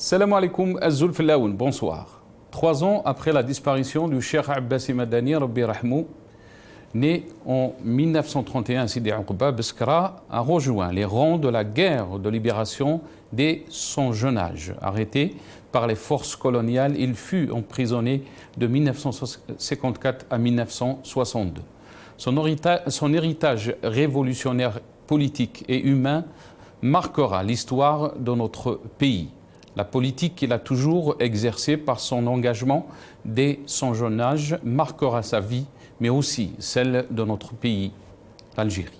Salam alaikum Azul Filaoun, bonsoir. 3 ans après la disparition du Cheikh Abbasi Madani, Rabbi Rahmou, né en 1931 à Sidi Oukba, Beskra a rejoint les rangs de la guerre de libération dès son jeune âge. Arrêté par les forces coloniales, il fut emprisonné de 1954 à 1962. Son héritage révolutionnaire politique et humain marquera l'histoire de notre pays. La politique qu'il a toujours exercée par son engagement dès son jeune âge marquera sa vie, mais aussi celle de notre pays, l'Algérie.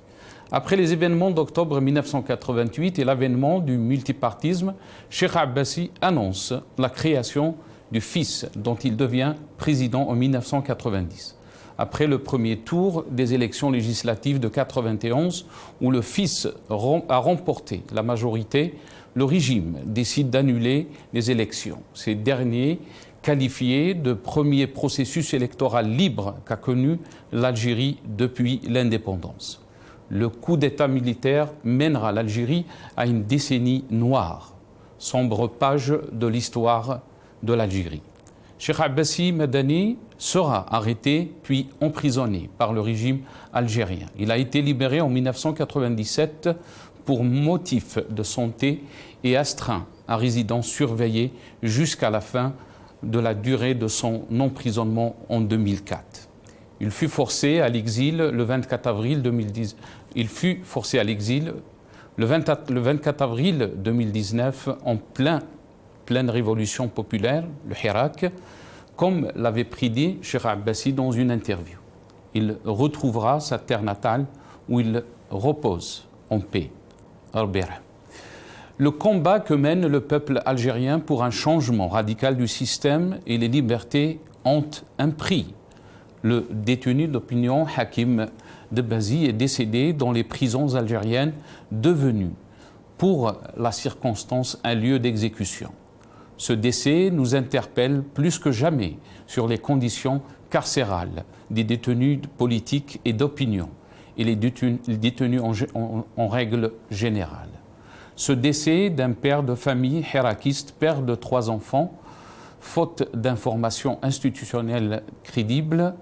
Après les événements d'octobre 1988 et l'avènement du multipartisme, Cheikh Abbasi annonce la création du fils dont il devient président en 1990. Après le premier tour des élections législatives de 1991, où le fils a remporté la majorité, le régime décide d'annuler les élections. Ces derniers, qualifiés de premier processus électoral libre qu'a connu l'Algérie depuis l'indépendance. Le coup d'État militaire mènera l'Algérie à une décennie noire, sombre page de l'histoire de l'Algérie. Cheikh Abbasi Madani sera arrêté puis emprisonné par le régime algérien. Il a été libéré en 1997 pour motif de santé et astreint à résidence surveillée jusqu'à la fin de la durée de son emprisonnement en 2004. Il fut forcé à l'exil le 24 avril 2010. Il fut forcé à l'exil le 24 avril 2019 en pleine révolution populaire, le Hirak, comme l'avait prédit Cheikh Abbasi dans une interview. Il retrouvera sa terre natale où il repose en paix. Le combat que mène le peuple algérien pour un changement radical du système et les libertés ont un prix. Le détenu d'opinion Hakim Debazi est décédé dans les prisons algériennes, devenues pour la circonstance un lieu d'exécution. Ce décès nous interpelle plus que jamais sur les conditions carcérales des détenus politiques et d'opinion et les détenus en règle générale. Ce décès d'un père de famille hirakiste, père de 3 enfants, faute d'informations institutionnelles crédibles,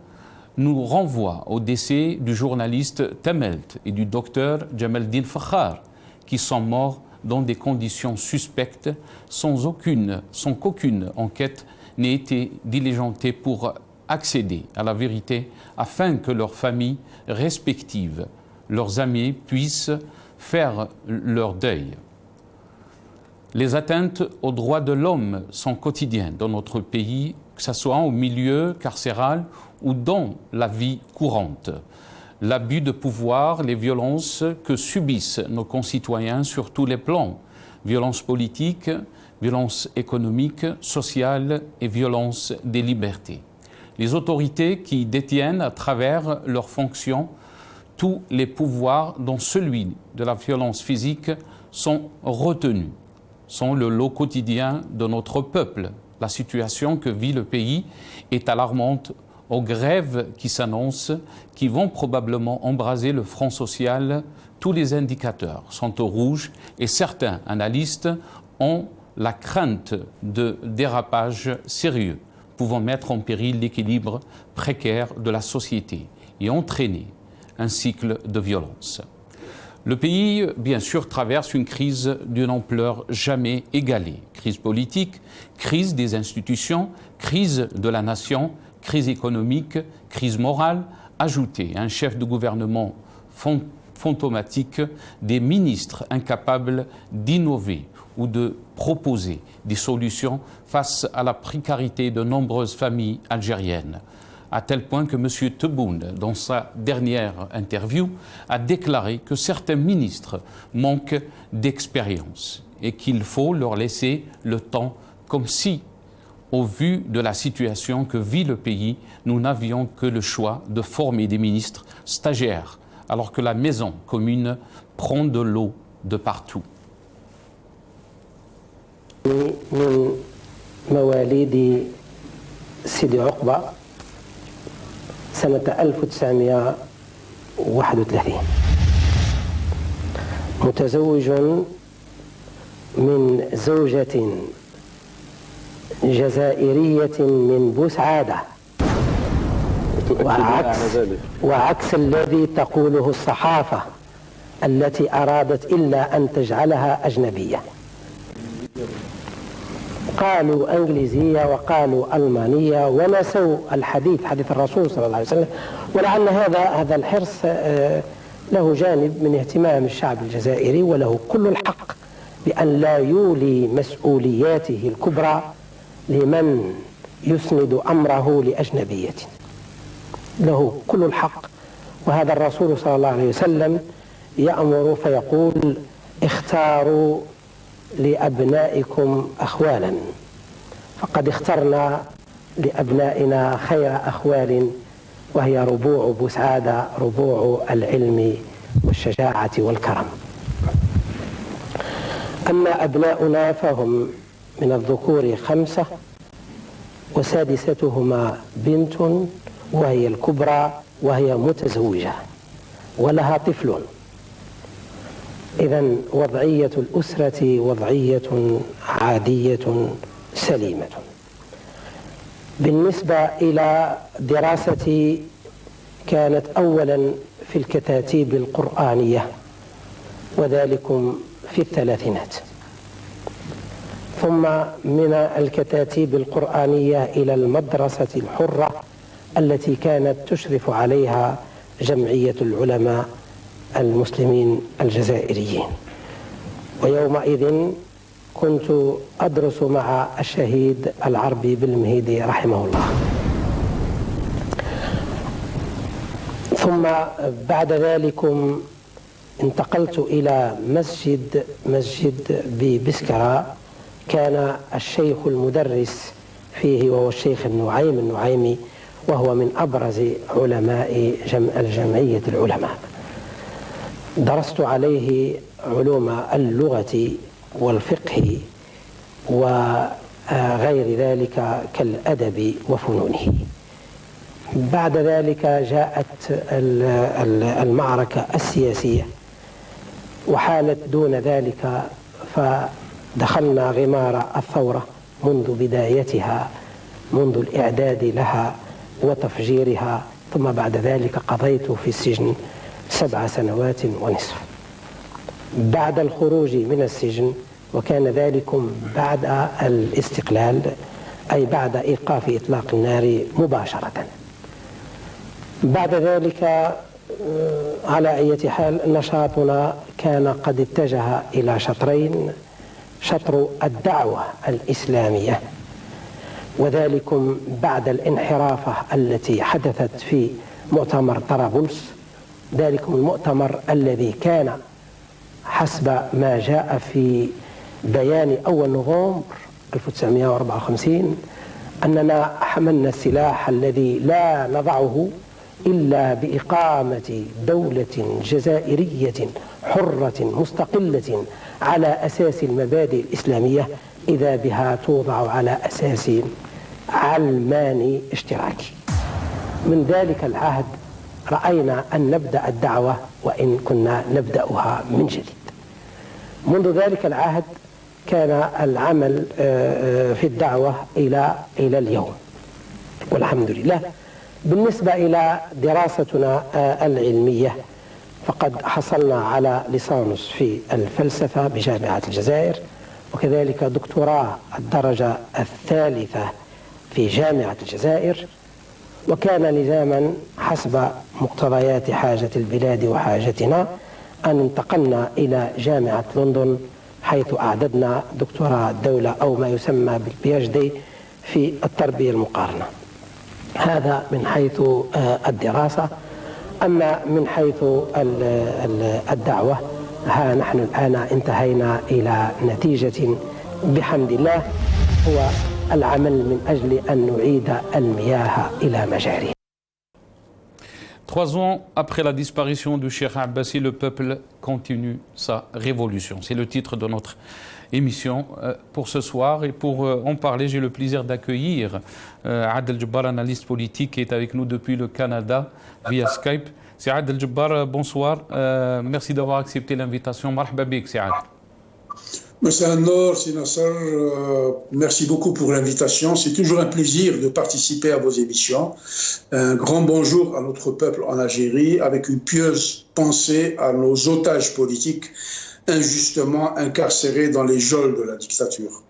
nous renvoie au décès du journaliste Temelt et du docteur Jamaldine Fakhar, qui sont morts dans des conditions suspectes sans qu'aucune enquête n'ait été diligentée pour accéder à la vérité afin que leurs familles respectives, leurs amis puissent faire leur deuil. Les atteintes aux droits de l'homme sont quotidiennes dans notre pays, que ce soit au milieu carcéral ou dans la vie courante. L'abus de pouvoir, les violences que subissent nos concitoyens sur tous les plans, violences politiques, violences économiques, sociales et violences des libertés. Les autorités qui détiennent à travers leurs fonctions tous les pouvoirs, dont celui de la violence physique, sont retenus, sont le lot quotidien de notre peuple. La situation que vit le pays est alarmante. Aux grèves qui s'annoncent, qui vont probablement embraser le front social, tous les indicateurs sont au rouge et certains analystes ont la crainte de dérapages sérieux pouvant mettre en péril l'équilibre précaire de la société et entraîner un cycle de violence. Le pays, bien sûr, traverse une crise d'une ampleur jamais égalée. Crise politique, crise des institutions, crise de la nation, crise économique, crise morale, ajoutée à un chef de gouvernement fantomatique, des ministres incapables d'innover ou de proposer des solutions face à la précarité de nombreuses familles algériennes. À tel point que M. Tebboune, dans sa dernière interview, a déclaré que certains ministres manquent d'expérience et qu'il faut leur laisser le temps, comme si, au vu de la situation que vit le pays, nous n'avions que le choix de former des ministres stagiaires, alors que la maison commune prend de l'eau de partout. من مواليد سيدي عقبة سنة 1931 متزوج من زوجة جزائرية من بوسعادة، وعكس الذي تقوله الصحافة التي أرادت إلا أن تجعلها أجنبية. قالوا إنجليزية وقالوا ألمانية ونسوا الحديث، حديث الرسول صلى الله عليه وسلم. ولعل هذا الحرص له جانب من اهتمام الشعب الجزائري، وله كل الحق بأن لا يولي مسؤولياته الكبرى لمن يسند أمره لأجنبية، له كل الحق. وهذا الرسول صلى الله عليه وسلم يأمر فيقول: اختاروا لأبنائكم أخوالا، فقد اخترنا لأبنائنا خير أخوال، وهي ربوع بوسعادة، ربوع العلم والشجاعة والكرم. أما أبناؤنا فهم من الذكور 5، وسادستهما بنت وهي الكبرى، وهي متزوجة ولها طفل. إذن وضعية الأسرة وضعية عادية سليمة. بالنسبة إلى دراستي، كانت أولا في الكتاتيب القرآنية، وذلكم في الثلاثينات، ثم من الكتاتيب القرآنية إلى المدرسة الحرة التي كانت تشرف عليها جمعية العلماء المسلمين الجزائريين. ويومئذ كنت أدرس مع الشهيد العربي بالمهيدي رحمه الله. ثم بعد ذلك انتقلت إلى مسجد ببسكرة، كان الشيخ المدرس فيه وهو الشيخ النعيمي، وهو من أبرز علماء الجمعية العلماء. درست عليه علوم اللغة والفقه وغير ذلك كالأدب وفنونه. بعد ذلك جاءت المعركة السياسية وحالت دون ذلك، فدخلنا غمار الثورة منذ بدايتها، منذ الإعداد لها وتفجيرها، ثم بعد ذلك قضيت في السجن 7 سنوات ونصف. بعد الخروج من السجن، وكان ذلكم بعد الاستقلال، أي بعد إيقاف إطلاق النار مباشرة. بعد ذلك على أي حال نشاطنا كان قد اتجه إلى شطرين: شطر الدعوة الإسلامية، وذلكم بعد الانحرافة التي حدثت في مؤتمر طرابلس، ذلكم المؤتمر الذي كان حسب ما جاء في بيان أول نوفمبر 1954 أننا حملنا السلاح الذي لا نضعه إلا بإقامة دولة جزائرية حرة مستقلة على أساس المبادئ الإسلامية، إذا بها توضع على أساس علماني اشتراكي. من ذلك العهد رأينا أن نبدأ الدعوة، وإن كنا نبدأها من جديد. منذ ذلك العهد كان العمل في الدعوة إلى اليوم، والحمد لله. بالنسبة إلى دراستنا العلمية، فقد حصلنا على ليسانس في الفلسفة بجامعة الجزائر، وكذلك دكتوراه الدرجة الثالثة في جامعة الجزائر. وكان لزاما حسب مقتضيات حاجة البلاد وحاجتنا أن انتقلنا إلى جامعة لندن، حيث أعددنا دكتوراه الدولة أو ما يسمى بالبي اتش دي في التربية المقارنة. هذا من حيث الدراسة. أما من حيث الدعوة، ها نحن الآن انتهينا إلى نتيجة بحمد الله، هو العمل من أجل أن نعيد المياه إلى مجاريها. 3 ans après la disparition du Cheikh Abbassi, le peuple continue sa révolution. C'est le titre de notre émission pour ce soir. Et pour en parler, j'ai le plaisir d'accueillir Adel Jabbar, analyste politique, qui est avec nous depuis le Canada via Skype. C'est Adel Jabbar, bonsoir. Merci d'avoir accepté l'invitation. Marhaba bik, c'est Adel. Monsieur Anor, Sinassar, merci beaucoup pour l'invitation. C'est toujours un plaisir de participer à vos émissions. Un grand bonjour à notre peuple en Algérie, avec une pieuse pensée à nos otages politiques injustement incarcérés dans les geôles de la dictature.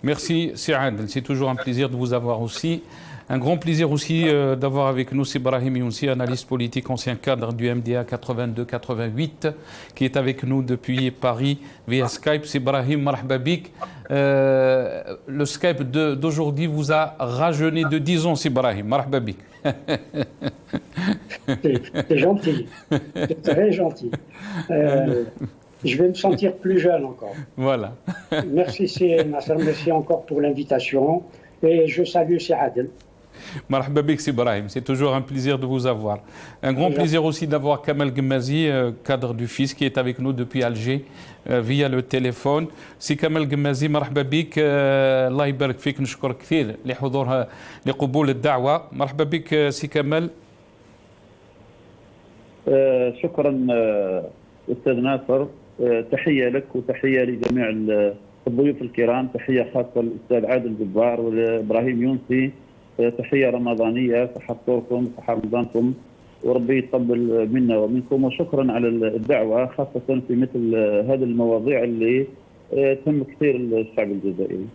Merci, Siad. C'est toujours un plaisir de vous avoir aussi. Un grand plaisir aussi d'avoir avec nous Sibrahim Younsi, analyste politique, ancien cadre du MDA 82-88, qui est avec nous depuis Paris via Skype. Sibrahim, marhaba bik. Le Skype d'aujourd'hui vous a rajeuni de 10 ans, Sibrahim. Marhaba bik. C'est gentil, c'est très gentil. Je vais me sentir plus jeune encore. Voilà. Merci Nasser, merci encore pour l'invitation et je salue Adel. Marhaba bik Sibrahim, c'est toujours un plaisir de vous avoir. Un grand plaisir aussi d'avoir Kamel Gmazi, cadre du FIS, qui est avec nous depuis Alger via le téléphone. سي كمال جمازي مرحبا بك الله يبارك فيك نشكرك كثير لحضورها لقبول الدعوة مرحبا بك سي كمال شكرا أستاذ ناصر تحية لك وتحية لجميع الضيوف الكرام تحية خاصة للأستاذ عادل جبار وإبراهيم يونسي تحية رمضانية صحة فطوركم صحة رمضانكم وربي يتقبل منا ومنكم وشكرا على الدعوة خاصة في مثل هذه المواضيع اللي تهم كثير الشعب الجزائري.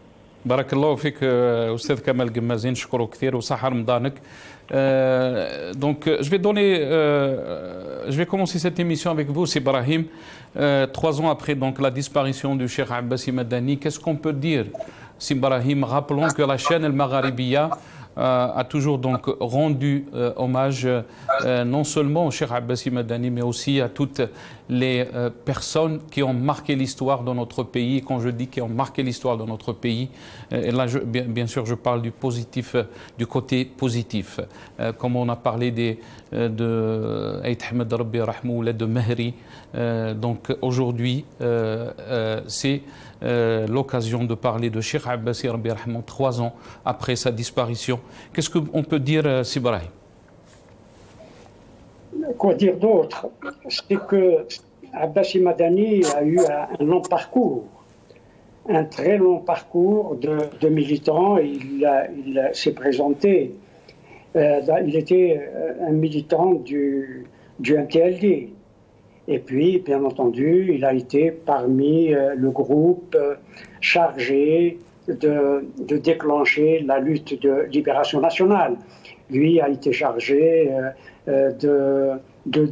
بارك الله فيك أستاذ كمال جمازي نشكره كثير وصحة رمضانك. Donc, je vais commencer cette émission avec vous, Sibrahim. 3 ans après donc, la disparition du Cheikh Abbassi Madani, qu'est-ce qu'on peut dire, Sibrahim? Rappelons que la chaîne El Magharibiya a toujours donc rendu hommage non seulement au Cheikh Abbassi Madani, mais aussi à toutes les personnes qui ont marqué l'histoire de notre pays. Et quand je dis qui ont marqué l'histoire de notre pays, et là bien sûr je parle du positif, du côté positif. Comme on a parlé de Aït Ahmed Rabbi Rahmou, de Mehri. Donc aujourd'hui c'est l'occasion de parler de Cheikh Abbassi Rabbi Rahmou 3 ans après sa disparition. Qu'est-ce qu'on peut dire, Sibrahim? Quoi dire d'autre? C'est que Abbassi Madani a eu un long parcours, un très long parcours de militant. Il s'est présenté. Il était un militant du MTLD. Et puis, bien entendu, il a été parmi le groupe chargé de déclencher la lutte de libération nationale. Lui a été chargé de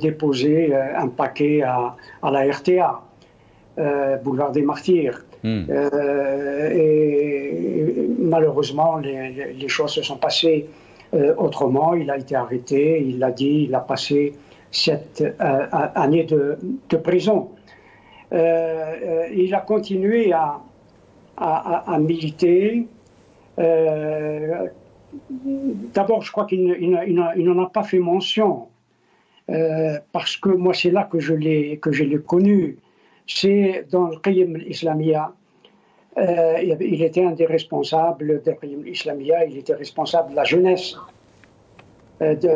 déposer un paquet à la RTA, Boulevard des Martyrs. Et malheureusement, les choses se sont passées autrement. Il a été arrêté, il l'a dit, il a passé 7 années de prison. Il a continué à militer. D'abord, je crois qu'il n'en a pas fait mention, parce que moi, c'est là que je l'ai connu. C'est dans le Qiyam al-Islamia. Il était un des responsables de Qiyam al-Islamia, il était responsable de la jeunesse.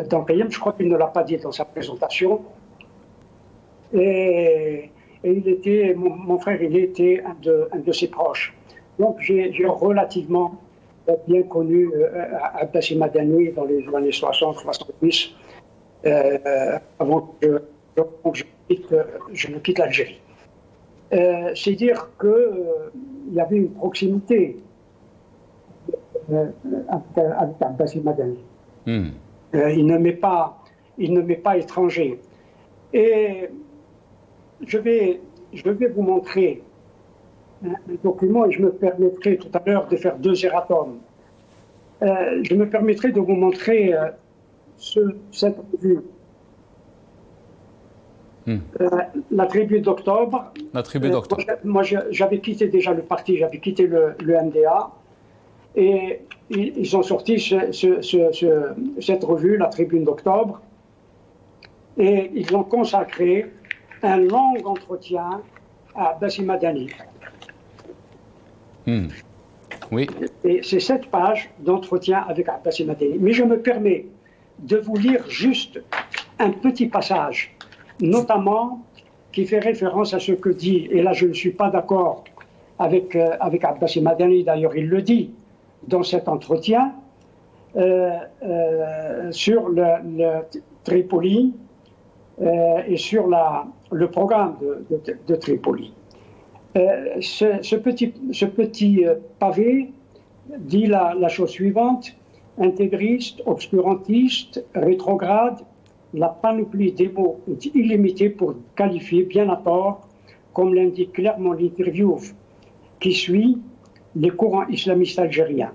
Dans Qiyam, je crois qu'il ne l'a pas dit dans sa présentation. Et il était, mon frère, il était un de ses proches. Donc j'ai relativement bien connu Abbassi Madani dans les années 60-70, avant que je ne quitte l'Algérie. C'est dire qu'il y avait une proximité avec Abbassi Madani. Il ne m'est pas étranger. Et je vais vous montrer un document et je me permettrai tout à l'heure de faire 2 erratums. Je me permettrai de vous montrer cette revue. La tribu d'octobre. La tribu d'octobre. Moi, j'avais quitté déjà le parti, j'avais quitté le MDA. Et ils ont sorti cette revue, la Tribune d'octobre, et ils ont consacré un long entretien à Abbassi Madani. Oui. Et c'est 7 pages d'entretien avec Abbassi Madani. Mais je me permets de vous lire juste un petit passage, notamment qui fait référence à ce que dit, et là je ne suis pas d'accord avec Abbassi Madani, d'ailleurs il le dit dans cet entretien, sur le Tripoli et sur le programme de Tripoli. Ce petit pavé dit la chose suivante: intégriste, obscurantiste, rétrograde, la panoplie des mots est illimitée pour qualifier bien à tort, comme l'indique clairement l'interview qui suit, les courants islamistes algériens.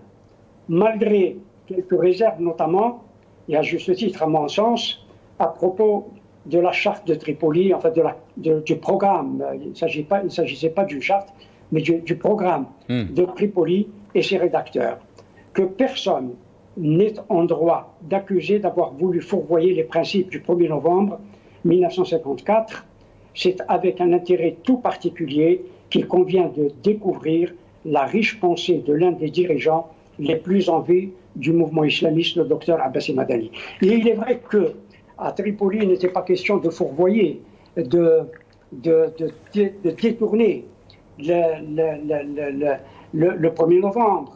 Malgré quelques réserves notamment, et à juste titre à mon sens, à propos de la charte de Tripoli, en fait du programme, il ne s'agissait pas d'une charte, mais du programme de Tripoli et ses rédacteurs, que personne n'est en droit d'accuser d'avoir voulu fourvoyer les principes du 1er novembre 1954. C'est avec un intérêt tout particulier qu'il convient de découvrir la riche pensée de l'un des dirigeants les plus en vue du mouvement islamiste, le docteur Abbassi Madani. Et il est vrai qu'à Tripoli, il n'était pas question de fourvoyer, de détourner le 1er novembre,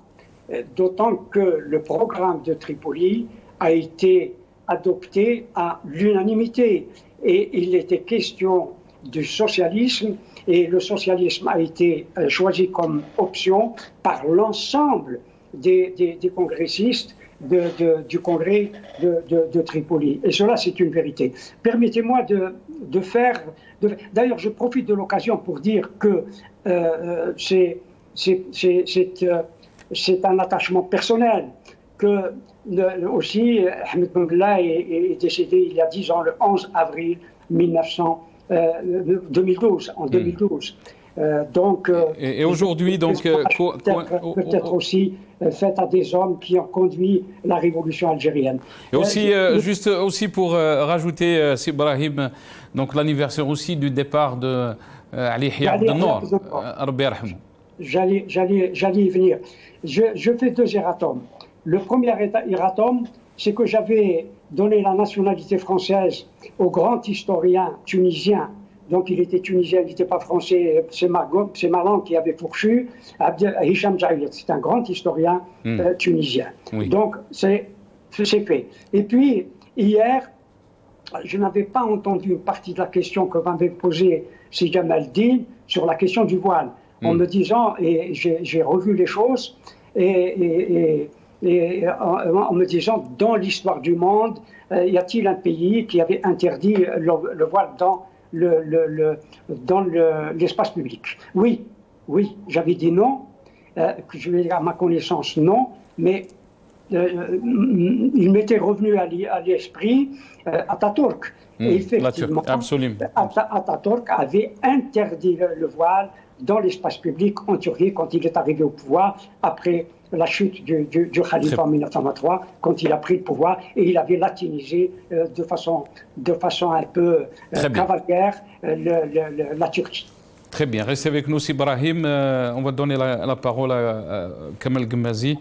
d'autant que le programme de Tripoli a été adopté à l'unanimité et il était question du socialisme, et le socialisme a été choisi comme option par l'ensemble des congressistes du congrès de Tripoli. Et cela, c'est une vérité. Permettez-moi de faire... D'ailleurs, je profite de l'occasion pour dire que c'est un attachement personnel, que aussi Ahmed Ben Bella est décédé il y a 10 ans, le 11 avril 2012, en 2012. Et aujourd'hui, donc, peut-être aussi faite à des hommes qui ont conduit la révolution algérienne. Et aussi, juste aussi pour rajouter, Ibrahim, donc l'anniversaire aussi du départ de Ali Hia Abdelnour. J'allais y venir. Je fais 2 erratums. Le premier erratum, c'est que j'avais donné la nationalité française au grand historien tunisien. Donc il était tunisien, il n'était pas français, c'est ma langue qui avait fourchu, Hicham Jaïlet, c'est un grand historien tunisien. Oui. Donc c'est fait. Et puis hier, je n'avais pas entendu une partie de la question que m'avait posée Sidi Jamaldin sur la question du voile, en me disant, et j'ai revu les choses, et en me disant, dans l'histoire du monde, y a-t-il un pays qui avait interdit le voile dans l'espace public? Oui, j'avais dit non, je vais dire à ma connaissance non, mais il m'était revenu à l'esprit Atatürk. Et effectivement, Atatürk avait interdit le voile dans l'espace public en Turquie quand il est arrivé au pouvoir, après la chute du Khalifa en 1923, quand il a pris le pouvoir, et il avait latinisé de façon un peu cavalière la Turquie. Très bien, restez avec nous, Ibrahim. On va donner la parole à Kamal Gmazi.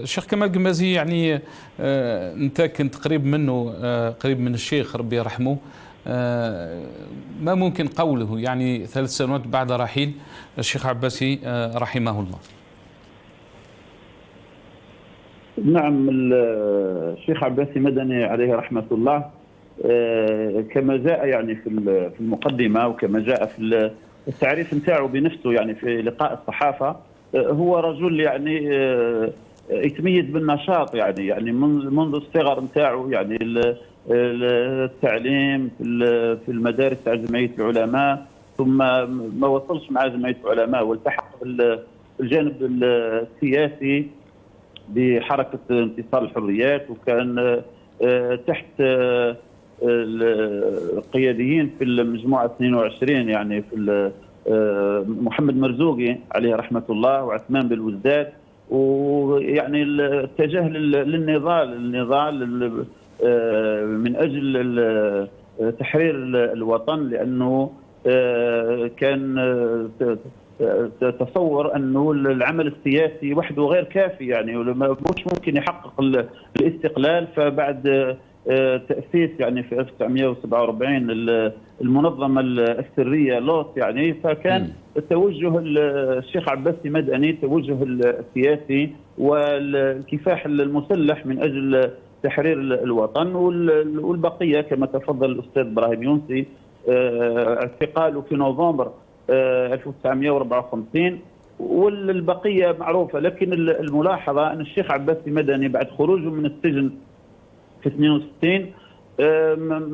Cheikh Kamal Gmazi, يعني انت كنت قريب من الشيخ ربي يرحمه. ما ممكن قوله يعني 3 سنوات بعد رحيل الشيخ عباسي رحمه الله؟ نعم، الشيخ عباسي مدني عليه رحمة الله كما جاء يعني في المقدمة، وكما جاء في التعريف نتاعو بنفسه يعني في لقاء الصحافة، هو رجل يعني يتميز بالنشاط، يعني منذ الصغر نتاعو، يعني التعليم في المدارس تاع جمعية العلماء، ثم ما وصلش مع جمعية العلماء والتحق بالجانب السياسي بحركة انتصار الحريات، وكان تحت القياديين في المجموعة 22، يعني في محمد مرزوقي عليه رحمة الله وعثمان بالوزداد، ويعني اتجه للنضال من أجل تحرير الوطن، لأنه كان تصور أنه العمل السياسي وحده غير كافي، يعني مش ممكن يحقق الاستقلال. فبعد تأسيس يعني في 1947 المنظمة السرية لوط، يعني فكان توجه الشيخ عباسي مدني، توجه السياسي والكفاح المسلح من أجل تحرير الوطن، والبقية كما تفضل الأستاذ إبراهيم يونسي اعتقاله في نوفمبر 1954 والبقية معروفة. لكن الملاحظة أن الشيخ عباسي مدني بعد خروجه من السجن في 62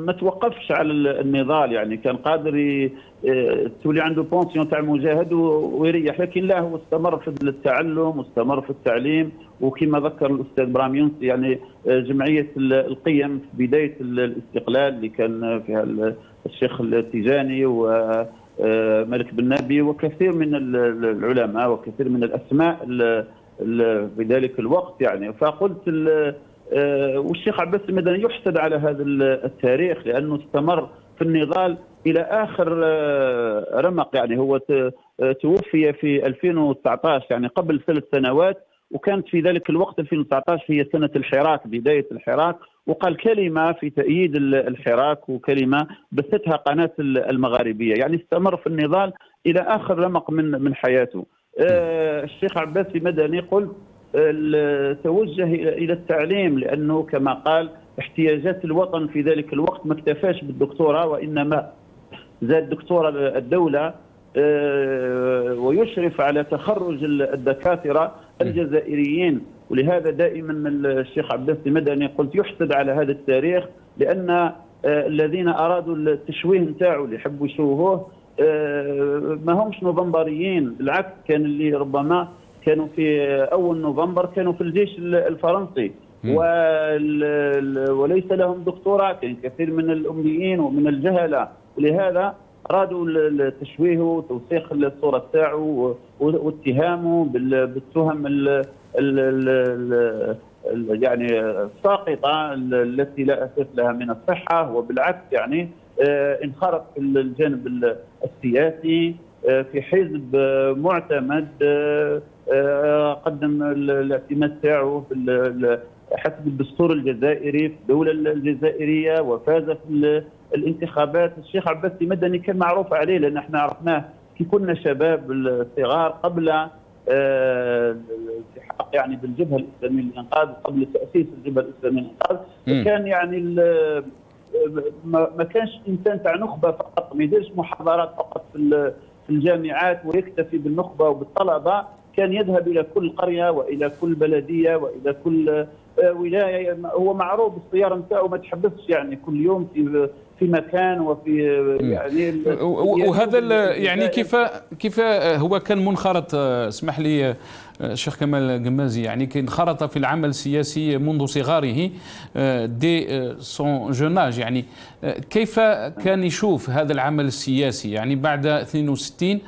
ما توقفش على النضال، يعني كان قادر تولي عنده بونسيون تاع مجاهد ويريح، لكن لا، هو استمر في التعلم واستمر في التعليم. وكما ذكر الاستاذ ابراهيم يونسي يعني جمعيه القيم في بدايه الاستقلال اللي كان فيها الشيخ التيجاني وملك بن نبي وكثير من العلماء وكثير من الاسماء في ذلك الوقت يعني. فقلت والشيخ عباس المدني يحسد على هذا التاريخ لأنه استمر في النضال إلى آخر رمق. يعني هو توفي في 2019 يعني قبل 3 سنوات، وكانت في ذلك الوقت 2019 هي سنة الحراك، بداية الحراك، وقال كلمة في تأييد الحراك وكلمة بثتها قناة المغاربية. يعني استمر في النضال إلى آخر رمق من حياته. الشيخ عباسي مدني قلت توجه إلى التعليم لأنه كما قال احتياجات الوطن في ذلك الوقت ما اكتفاش بالدكتوراه، وإنما زاد دكتوراه الدولة ويشرف على تخرج الدكاترة الجزائريين. ولهذا دائما الشيخ عباسي مدني قلت يحسد على هذا التاريخ، لأن الذين أرادوا التشويه نتاعو اللي يحبوا يشوهوه ما همش نوفمبريين، بالعكس كان اللي ربما كانوا في أول نوفمبر كانوا في الجيش الفرنسي وليس لهم دكتوراه، كان كثير من الأميين ومن الجهلة، ولهذا أرادوا التشويه وتوسيخ الصورة تاعو واتهامه بالتهم يعني الساقطة التي لا أساس لها من الصحة. وبالعكس يعني انخرط في الجانب السياسي في حزب معتمد، قدم الاعتماد تاعو حسب الدستور الجزائري في الدولة الجزائرية وفاز في الانتخابات. الشيخ عباسي مدني كان معروف عليه لأن احنا عرفناه كي كنا شباب الصغار قبل الالتحاق يعني بالجبهة الإسلامية للإنقاذ، قبل تأسيس الجبهة الإسلامية للإنقاذ. كان يعني ما كانش إنسان تاع نخبة فقط، ما يديرش محاضرات فقط في الجامعات ويكتفي بالنخبة وبالطلبة، كان يذهب إلى كل قرية وإلى كل بلدية وإلى كل ولاية. هو معروف بالسيارة نتاعو ما تحبسش يعني كل يوم في مكان وفي يعني وهذا يعني كيف هو كان منخرط. اسمح لي الشيخ كمال قمازي، يعني كان انخرط في العمل السياسي منذ صغاره دي سون جوناج. يعني كيف كان يشوف هذا العمل السياسي يعني بعد 62؟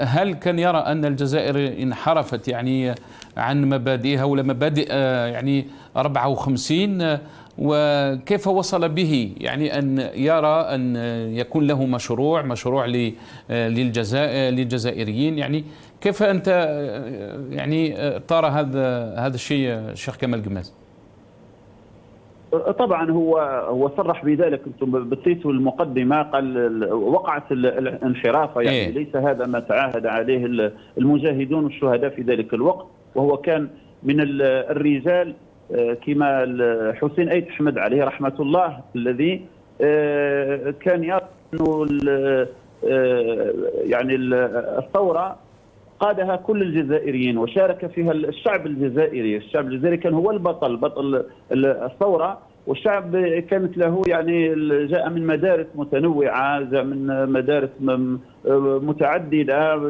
هل كان يرى أن الجزائر انحرفت يعني عن مبادئها ولا مبادئ يعني 54؟ وكيف وصل به يعني أن يرى أن يكون له مشروع للجزائريين؟ يعني كيف أنت يعني ترى هذا الشيء الشيخ كمال قماز؟ طبعا هو صرح بذلك، انتم بثيتوا المقدمه، قال وقعت الانحرافه يعني ليس هذا ما تعاهد عليه المجاهدون والشهداء في ذلك الوقت. وهو كان من الرجال كما حسين أيت أحمد عليه رحمه الله الذي كان يرى انه يعني الثوره قادها كل الجزائريين وشارك فيها الشعب الجزائري. الشعب الجزائري كان هو بطل الثورة، والشعب كانت له يعني جاء من مدارس متنوعة، جاء من مدارس متعددة،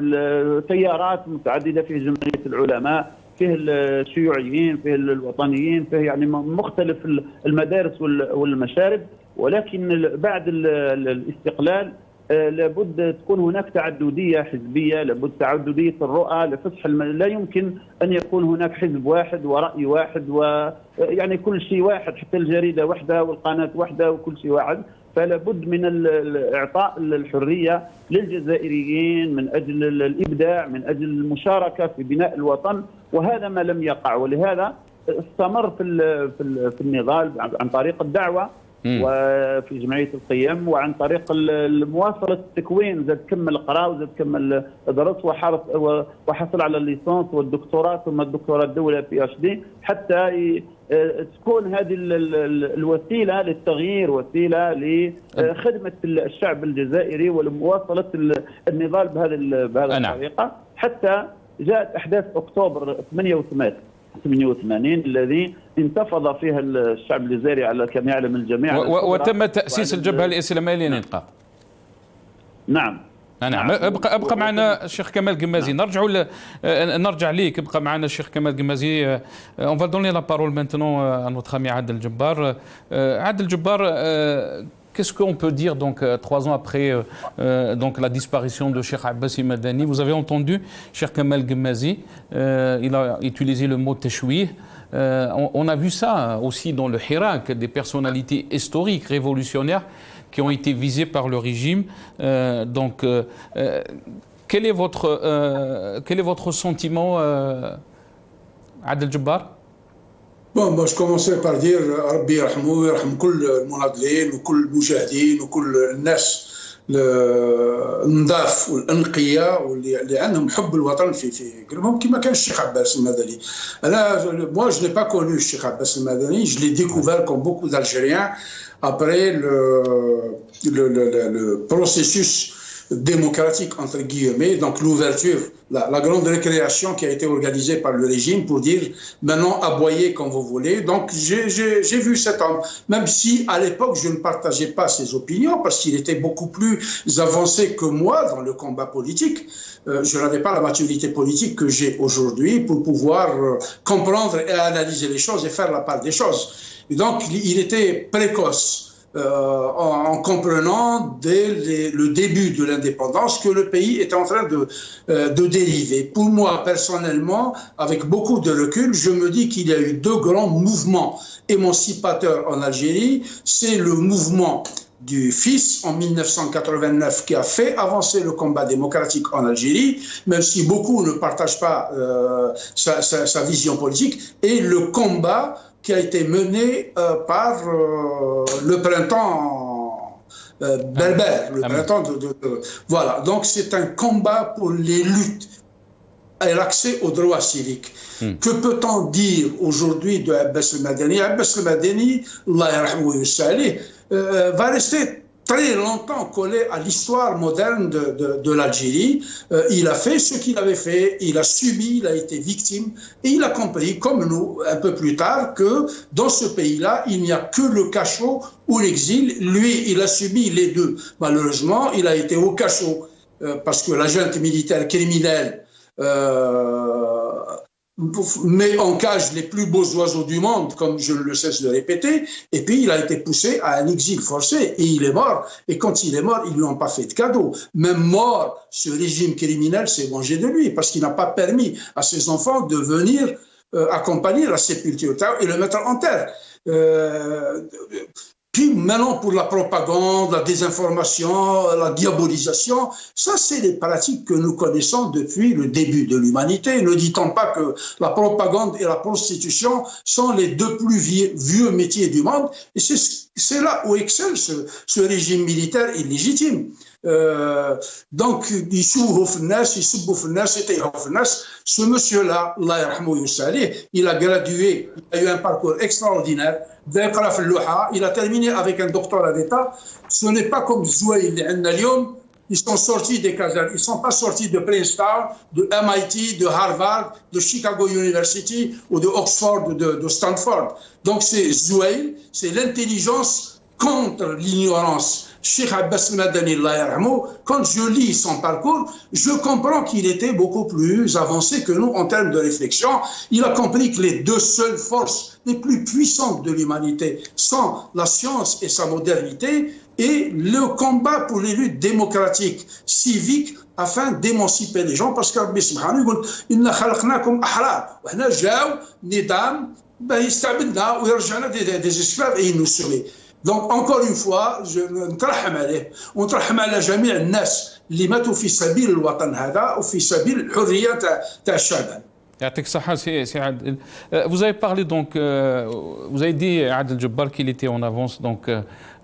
تيارات متعددة، فيه جمعية العلماء، فيه الشيوعيين، فيه الوطنيين، فيه يعني مختلف المدارس والمشارب. ولكن بعد الاستقلال لابد تكون هناك تعددية حزبية، لابد تعددية الرؤى لفصح لا يمكن أن يكون هناك حزب واحد ورأي واحد ويعني كل شيء واحد، حتى الجريدة واحدة والقناة واحدة وكل شيء واحد. فلابد من إعطاء الحرية للجزائريين من أجل الإبداع، من أجل المشاركة في بناء الوطن، وهذا ما لم يقع. ولهذا استمر في النضال عن طريق الدعوة وفي جمعيه القيم، وعن طريق مواصله التكوين، زاد كمل قرا وزاد كمل درس وحصل على الليسانس والدكتوراه ثم الدكتوراه الدولة PhD، حتى تكون هذه الوسيله للتغيير، وسيله لخدمه الشعب الجزائري ولمواصله النضال بهذه الطريقه، حتى جاءت احداث اكتوبر 88 الذي انتفض فيها الشعب الجزائري على كما يعلم الجميع، وتم تأسيس الجبهة الإسلامية للإنقاذ. نعم. نعم. ابقى معنا الشيخ كمال قمازي. نرجع ليك. ابقى معنا الشيخ كمال قمازي. On va donner la parole maintenant à notre ami Adel Djebbar. Adel Djebbar, qu'est-ce qu'on peut dire donc 3 ans après donc la disparition de Cheikh Abbassi Madani? Vous avez entendu Cheikh Kamal Gmazi, il a utilisé le mot teshwih. On a vu ça aussi dans le Hirak, des personnalités historiques, révolutionnaires qui ont été visées par le régime. Quel est votre sentiment, Adel Djebbar? Bon, moi je commençais par dire ربي يرحمه ويرحم كل المناضلين وكل المجاهدين وكل الناس النضاف والانقياء واللي عندهم حب الوطن في قلبهم كما كان الشيخ عباس المدني. Moi je n'ai pas connu le Cheikh Abbas al-Madani, je l'ai découvert comme beaucoup d'Algériens après le processus démocratique entre guillemets, donc l'ouverture, la grande récréation qui a été organisée par le régime pour dire maintenant aboyez quand vous voulez. Donc j'ai vu cet homme, même si à l'époque je ne partageais pas ses opinions parce qu'il était beaucoup plus avancé que moi dans le combat politique. Je n'avais pas la maturité politique que j'ai aujourd'hui pour pouvoir comprendre et analyser les choses et faire la part des choses. Et donc il était précoce. En comprenant dès le début de l'indépendance que le pays était en train de dériver. Pour moi, personnellement, avec beaucoup de recul, je me dis qu'il y a eu 2 grands mouvements émancipateurs en Algérie. C'est le mouvement du fils en 1989 qui a fait avancer le combat démocratique en Algérie, même si beaucoup ne partagent pas sa vision politique, et le combat qui a été mené par le printemps berbère, le printemps voilà. Donc c'est un combat pour les luttes et l'accès aux droits civiques. Que peut-on dire aujourd'hui de Abbas al-Madani? Abbas al-Madani, Allah yarhamou wa yusalih, va rester très longtemps collé à l'histoire moderne de l'Algérie. Il a fait ce qu'il avait fait, il a subi, il a été victime, et il a compris, comme nous, un peu plus tard, que dans ce pays-là, il n'y a que le cachot ou l'exil. Lui, il a subi les deux. Malheureusement, il a été au cachot, parce que la junte militaire criminelle met en cage les plus beaux oiseaux du monde, comme je ne le cesse de répéter, et puis il a été poussé à un exil forcé, et il est mort. Et quand il est mort, ils ne lui ont pas fait de cadeau. Même mort, ce régime criminel s'est vengé de lui, parce qu'il n'a pas permis à ses enfants de venir accompagner la sépulture et le mettre en terre. Puis maintenant, pour la propagande, la désinformation, la diabolisation, ça c'est des pratiques que nous connaissons depuis le début de l'humanité. Ne dit-on pas que la propagande et la prostitution sont les 2 plus vieux métiers du monde? Et c'est là où excelle ce régime militaire illégitime. Donc, ce monsieur-là, Allah yarhamou yusalih, il a gradué, il a eu un parcours extraordinaire. Il a terminé avec un doctorat d'État. Ce n'est pas comme Zouaïl et Annalium, ils sont sortis des casernes, ils ne sont pas sortis de Princeton, de MIT, de Harvard, de Chicago University ou de Oxford, de Stanford. Donc c'est Zouaïl, c'est l'intelligence contre l'ignorance. Cheikh Abbas al-Madani, quand je lis son parcours, je comprends qu'il était beaucoup plus avancé que nous en termes de réflexion. Il a compris que les 2 seules forces les plus puissantes de l'humanité sont la science et sa modernité, et le combat pour les luttes démocratiques, civiques, afin d'émanciper les gens, parce que Rabbi subhanahu inna khalaqnakum ahrar wa hna jaaw nidam yastabidna wa yarja'na des esclaves et il nous soumet. Donc encore une fois, نترحم عليه ونترحم على جميع الناس اللي ماتوا في سبيل الوطن هذا وفي سبيل الحرية تاع الشعب. Vous avez parlé donc, vous avez dit Adel Jabbar qu'il était en avance donc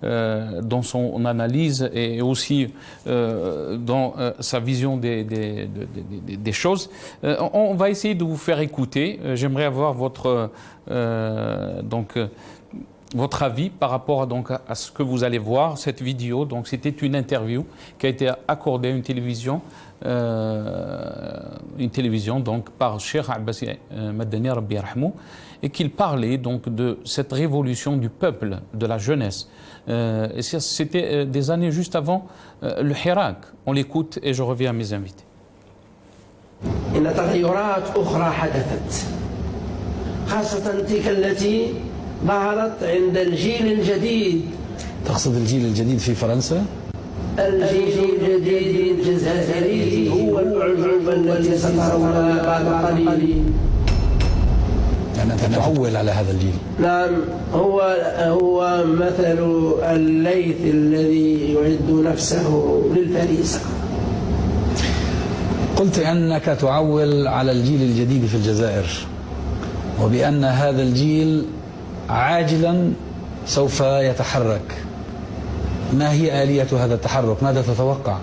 dans son analyse et aussi dans sa vision des choses. On va essayer de vous faire écouter. J'aimerais avoir votre votre avis par rapport à ce que vous allez voir, cette vidéo. Donc, c'était une interview qui a été accordée à une télévision donc, par Cheikh Abbasi Madani Rabbi Yarhamou, et qu'il parlait donc de cette révolution du peuple, de la jeunesse. C'était des années juste avant le Hirak. On l'écoute et je reviens à mes invités. إن تغيرات أخرى حدثت خاصة تلك التي ظهرت عند الجيل الجديد. تقصد الجيل الجديد في فرنسا؟ الجيل الجديد الجزائري هو الأعجوبة التي سترونها بعد قليل. يعني أنت تعول على هذا الجيل؟ نعم، هو مثل الليث الذي يعد نفسه للفريسة. قلت أنك تعول على الجيل الجديد في الجزائر، وبأن هذا الجيل عاجلا سوف يتحرك. ما هي آلية هذا التحرك؟ ماذا تتوقع؟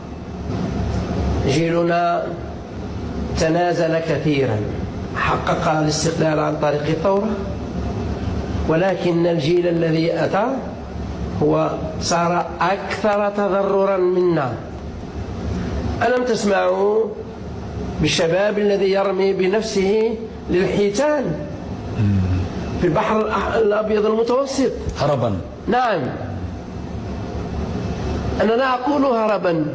جيلنا تنازل كثيرا، حقق الاستقلال عن طريق الثورة، ولكن الجيل الذي أتى هو صار أكثر تضررا منا. ألم تسمعوا بالشباب الذي يرمي بنفسه للحيتان في البحر الأبيض المتوسط هربا؟ نعم، أنا لا أقول هربا،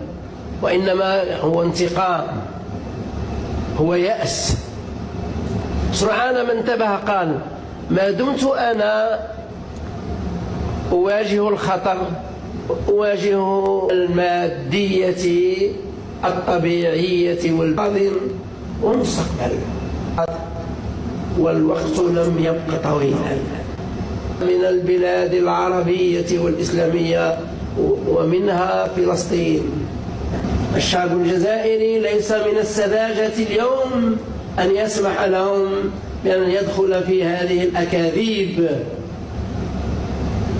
وإنما هو انتقام، هو يأس. سرعان ما انتبه قال: ما دمت أنا أواجه الخطر، أواجه المادية الطبيعية والباطن والمستقبل، والوقت لم يبق طويلا. من البلاد العربية والإسلامية ومنها فلسطين. الشعب الجزائري ليس من السذاجة اليوم أن يسمح لهم بأن يدخل في هذه الأكاذيب.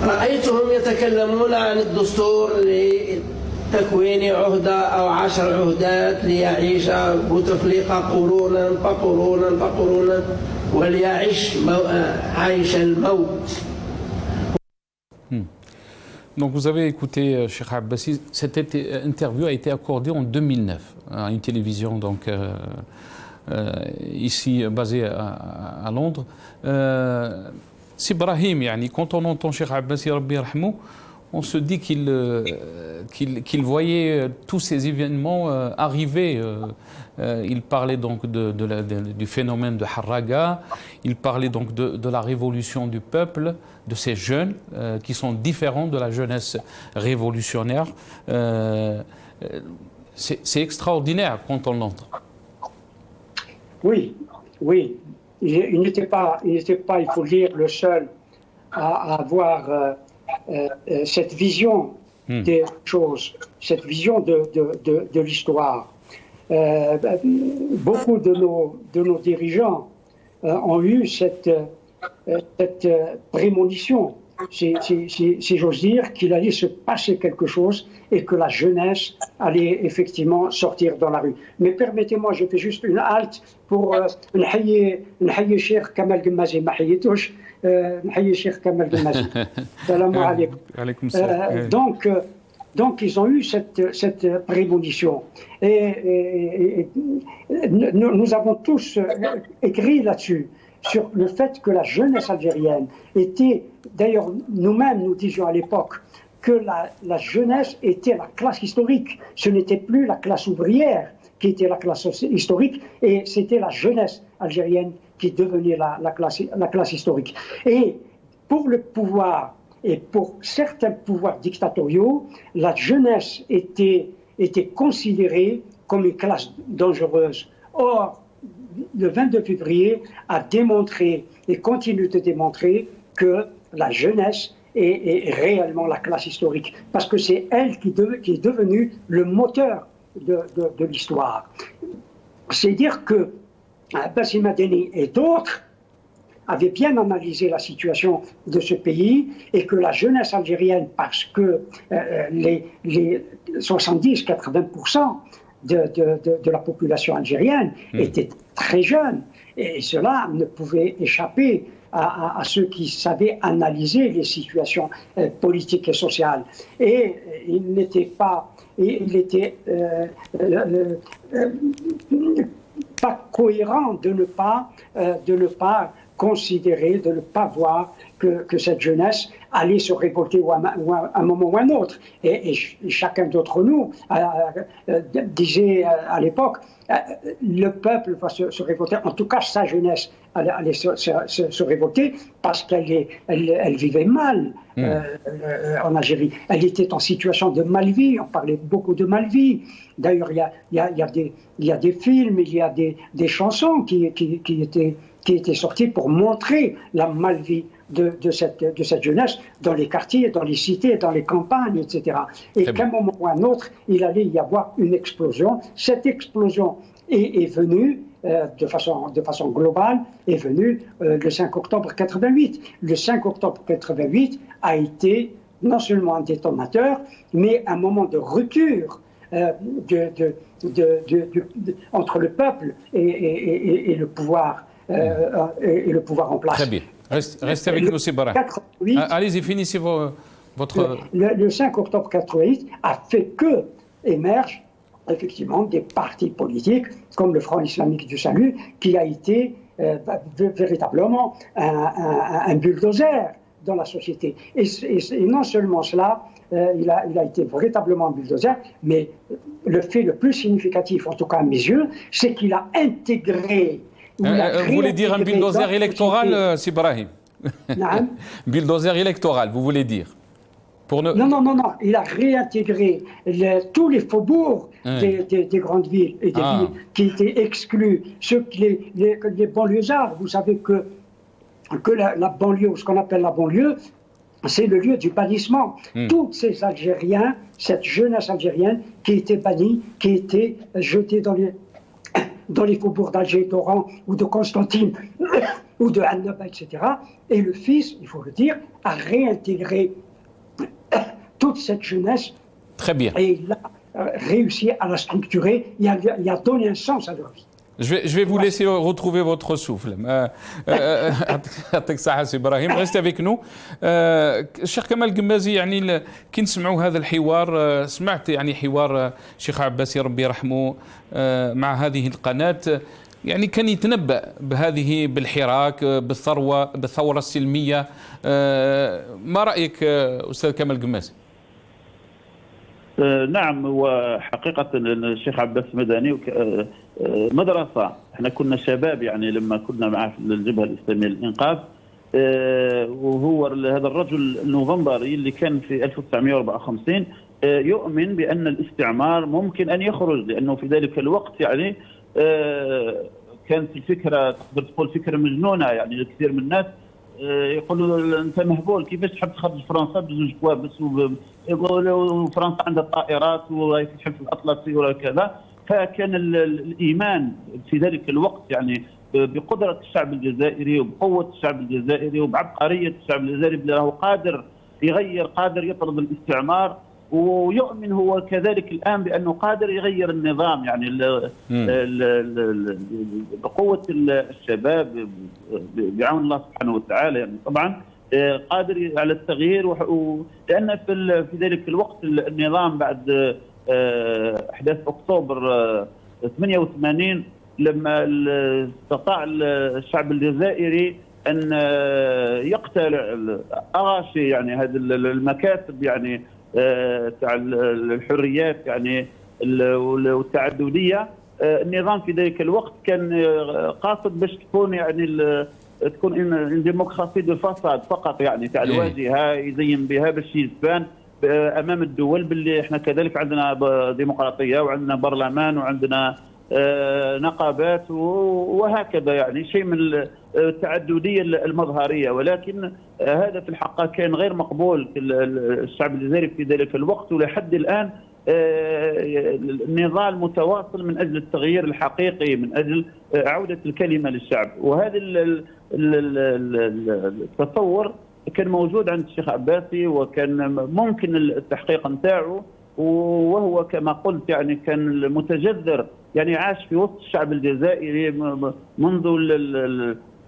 رأيتهم يتكلمون عن الدستور لتكوين عهدة أو 10 عهدات ليعيش بوتفليقة قرونا فقرونا فقرونا وليعيش عيش الموت. Donc vous avez écouté Cheikh Abbasi, cette interview a été accordée en 2009 à une télévision donc, ici basée à Londres. C'est Brahim, quand on entend Cheikh Abbasi Rabbi Yarhamou, on se dit qu'il voyait tous ces événements arriver. Il parlait donc du phénomène de Harraga, il parlait donc de la révolution du peuple, de ces jeunes qui sont différents de la jeunesse révolutionnaire. C'est extraordinaire quand on l'entend. Oui, oui. Il n'était pas, il faut le dire, le seul à avoir cette vision des choses, cette vision de l'histoire. Beaucoup de nos dirigeants ont eu cette prémonition, si j'ose dire, qu'il allait se passer quelque chose et que la jeunesse allait effectivement sortir dans la rue. Mais permettez-moi, je fais juste une halte pour نحيي Cheikh Kamal Gmazi, ما حييتوش نحيي Cheikh Kamal Gmazi. Salam alaikum. Donc ils ont eu cette prémonition. Et nous avons tous écrit là-dessus, sur le fait que la jeunesse algérienne était, d'ailleurs nous-mêmes nous disions à l'époque, que la jeunesse était la classe historique. Ce n'était plus la classe ouvrière qui était la classe historique, et c'était la jeunesse algérienne qui devenait la classe historique. Et pour le pouvoir, et pour certains pouvoirs dictatoriaux, la jeunesse était considérée comme une classe dangereuse. Or, le 22 février a démontré et continue de démontrer que la jeunesse est réellement la classe historique, parce que c'est elle qui est devenue le moteur de l'histoire. C'est dire que Bassi Madani et d'autres avaient bien analysé la situation de ce pays et que la jeunesse algérienne, parce que les 70-80% de la population algérienne était très jeune, et cela ne pouvait échapper à ceux qui savaient analyser les situations politiques et sociales. Et il n'était pas, pas cohérent de ne pas considérer, de ne pas voir que cette jeunesse allait se révolter à un moment ou à un autre. Et chacun d'entre nous disait à l'époque, le peuple va se révolter, en tout cas sa jeunesse allait se révolter parce qu'elle vivait mal en Algérie. Elle était en situation de mal-vie, on parlait beaucoup de mal-vie. D'ailleurs, il y a des films, il y a des chansons qui étaient sorties pour montrer la mal-vie de cette jeunesse dans les quartiers, dans les cités, dans les campagnes, etc. Et qu'à un moment ou à un autre, il allait y avoir une explosion. Cette explosion est venue de façon globale, est venue le 5 octobre 88. Le 5 octobre 88 a été non seulement un détonateur, mais un moment de rupture entre le peuple et le pouvoir. Et le pouvoir en place. Très bien. Restez avec nous, Sibara. Allez-y, finissez votre... Le 5 octobre 88 a fait que émergent effectivement des partis politiques comme le Front islamique du salut, qui a été véritablement un bulldozer dans la société. Et non seulement cela, il a été véritablement un bulldozer, mais le fait le plus significatif, en tout cas à mes yeux, c'est qu'il a intégré... vous voulez dire un bulldozer électoral, Sibrahim? Bulldozer électoral, vous voulez dire? Non. Il a réintégré tous les faubourgs des grandes villes et des villes qui étaient exclus. Les banlieusards, vous savez que la banlieue, ce qu'on appelle la banlieue, c'est le lieu du bannissement. Tous ces Algériens, cette jeunesse algérienne qui était bannie, qui était jetée dans les faubourgs d'Alger, d'Oran ou de Constantine ou de Annaba, etc. Et le fils, il faut le dire, a réintégré toute cette jeunesse. Très bien. Et il a réussi à la structurer, il a donné un sens à leur vie. Je vais vous laisser retrouver votre souffle. Restez avec nous. الشيخ كمال القمازي، يعني كي نسمعوا هذا الحوار، سمعت يعني حوار الشيخ عباسي ربي يرحمه مع هذه القناة، يعني كان يتنبأ بالحراك، بالثورة السلمية. ما رأيك أستاذ كمال القمازي؟ نعم، وحقيقة الشيخ عباس مدني مدرسة. احنا كنا شباب يعني لما كنا معه في الجبهة الإسلامية للإنقاذ، وهو هذا الرجل النوفمبري اللي كان في 1954 يؤمن بأن الاستعمار ممكن أن يخرج، لأنه في ذلك الوقت يعني كانت الفكرة تقدر تقول فكرة مجنونة. يعني كثير من الناس يقولوا انت مهبول، كيفاش تحب تخرج فرنسا بزوج كوابس وفرنسا عندها الطائرات وتحب في الاطلسي ولا كذا. فكان الايمان في ذلك الوقت يعني بقدره الشعب الجزائري وبقوه الشعب الجزائري وبعبقريه الشعب الجزائري بلي راهو قادر يغير، قادر يطرد الاستعمار، ويؤمن هو كذلك الآن بأنه قادر يغير النظام. يعني بقوة الشباب بعون الله سبحانه وتعالى، يعني طبعا قادر على التغيير. لأن في ذلك الوقت النظام بعد أحداث أكتوبر 88 لما استطاع الشعب الجزائري أن يقتلع أغاشي يعني هذه المكاتب يعني تاع الحريات يعني والتعدديه. النظام في ذلك الوقت كان قاصد باش تكون يعني تكون ديمقراطيه دو فاساد فقط، يعني تاع الواجهه يزين بها باش يبان امام الدول باللي احنا كذلك عندنا ديمقراطيه وعندنا برلمان وعندنا نقابات وهكذا، يعني شيء من التعدديه المظهريه. ولكن هذا في الحقيقه كان غير مقبول. الشعب الجزائري في ذلك الوقت ولحد الان نضال متواصل من أجل التغيير الحقيقي، من أجل عودة الكلمة للشعب. وهذا التصور كان موجود عند الشيخ عباسي، وكان ممكن التحقيق نتاعو، وهو كما قلت يعني كان متجذر، يعني عاش في وسط الشعب الجزائري منذ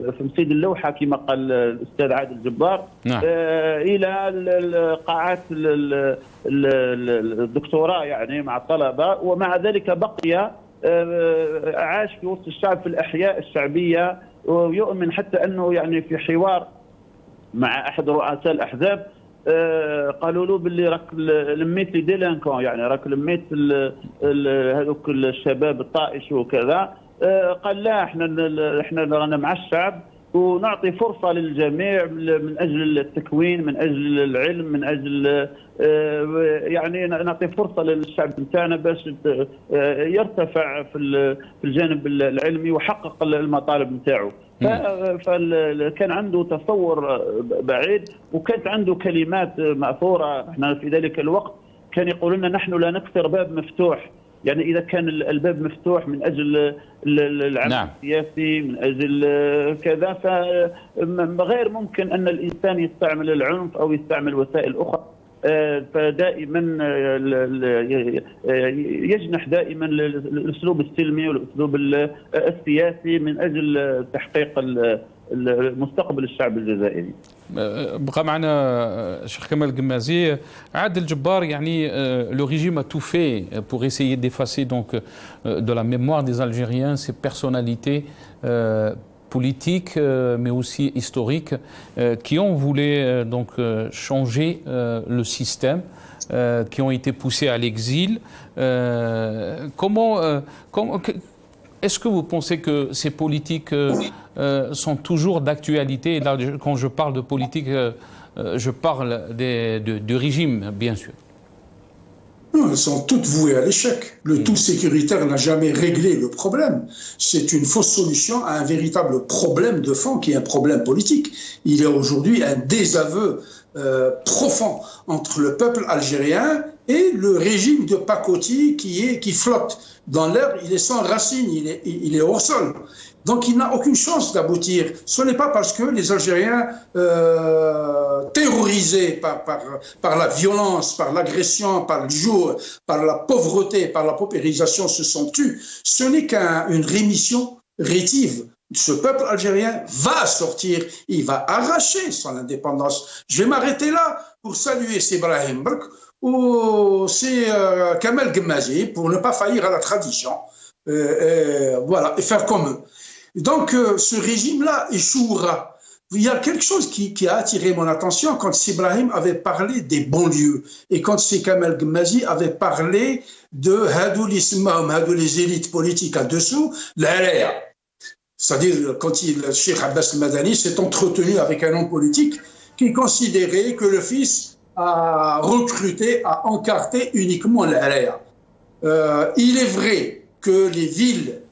في مسيد اللوحة كما قال الأستاذ عادل جبار. نعم. إلى قاعات الدكتوراه يعني مع الطلبة، ومع ذلك بقي عاش في وسط الشعب في الأحياء الشعبية، ويؤمن حتى أنه يعني في حوار مع أحد رؤساء الأحزاب قالوا له باللي راك لميت لي ديلانكون، يعني راك لميت هذوك الشباب الطائش وكذا. قال لا، احنا رانا مع الشعب ونعطي فرصه للجميع من اجل التكوين، من اجل العلم، من اجل يعني نعطي فرصه للشعب نتاعنا باش يرتفع في الجانب العلمي ويحقق المطالب نتاعو. فكان عنده تصور بعيد، وكانت عنده كلمات مأثورة. احنا في ذلك الوقت كان يقول لنا نحن لا نكسر باب مفتوح، يعني إذا كان الباب مفتوح من أجل العمل نعم. السياسي، من أجل كذا، فغير ممكن أن الإنسان يستعمل العنف أو يستعمل وسائل أخرى. فدائما يجنح دائما الأسلوب السلمي والأسلوب السياسي من أجل تحقيق مستقبل الشعب الجزائري. بقى معنا Cheikh Kamel Guemmazi. Adel Jabbar, le régime a tout fait pour essayer d'effacer donc de la mémoire des Algériens ces personnalités politiques mais aussi historiques qui ont voulu donc changer le système, qui ont été poussés à l'exil. Est-ce que vous pensez que ces politiques sont toujours d'actualité? Là, quand je parle de politique, je parle du régime, bien sûr. Non, elles sont toutes vouées à l'échec. Le tout sécuritaire n'a jamais réglé le problème. C'est une fausse solution à un véritable problème de fond qui est un problème politique. Il y a aujourd'hui un désaveu profond entre le peuple algérien et le régime de pacotille qui flotte dans l'air. Il est sans racines, il est hors sol. Donc il n'a aucune chance d'aboutir. Ce n'est pas parce que les Algériens terrorisés par la violence, par l'agression, par le jour, par la pauvreté, par la paupérisation se sont tus. Ce n'est qu'une rémission rétive. Ce peuple algérien va sortir, il va arracher son indépendance. Je vais m'arrêter là pour saluer Brahim Brk ou c'est Kamel Guemmazi pour ne pas faillir à la tradition. Voilà, et faire comme eux. Donc, ce régime-là échouera. Il y a quelque chose qui a attiré mon attention quand Brahim avait parlé des banlieues et quand Kamel Guemmazi avait parlé de les élites politiques en dessous, l'AREA. C'est-à-dire, quand le Cheikh Abbas Madani s'est entretenu avec un homme politique qui considérait que le fils a recruté, a encarté uniquement l'AREA. Il est vrai que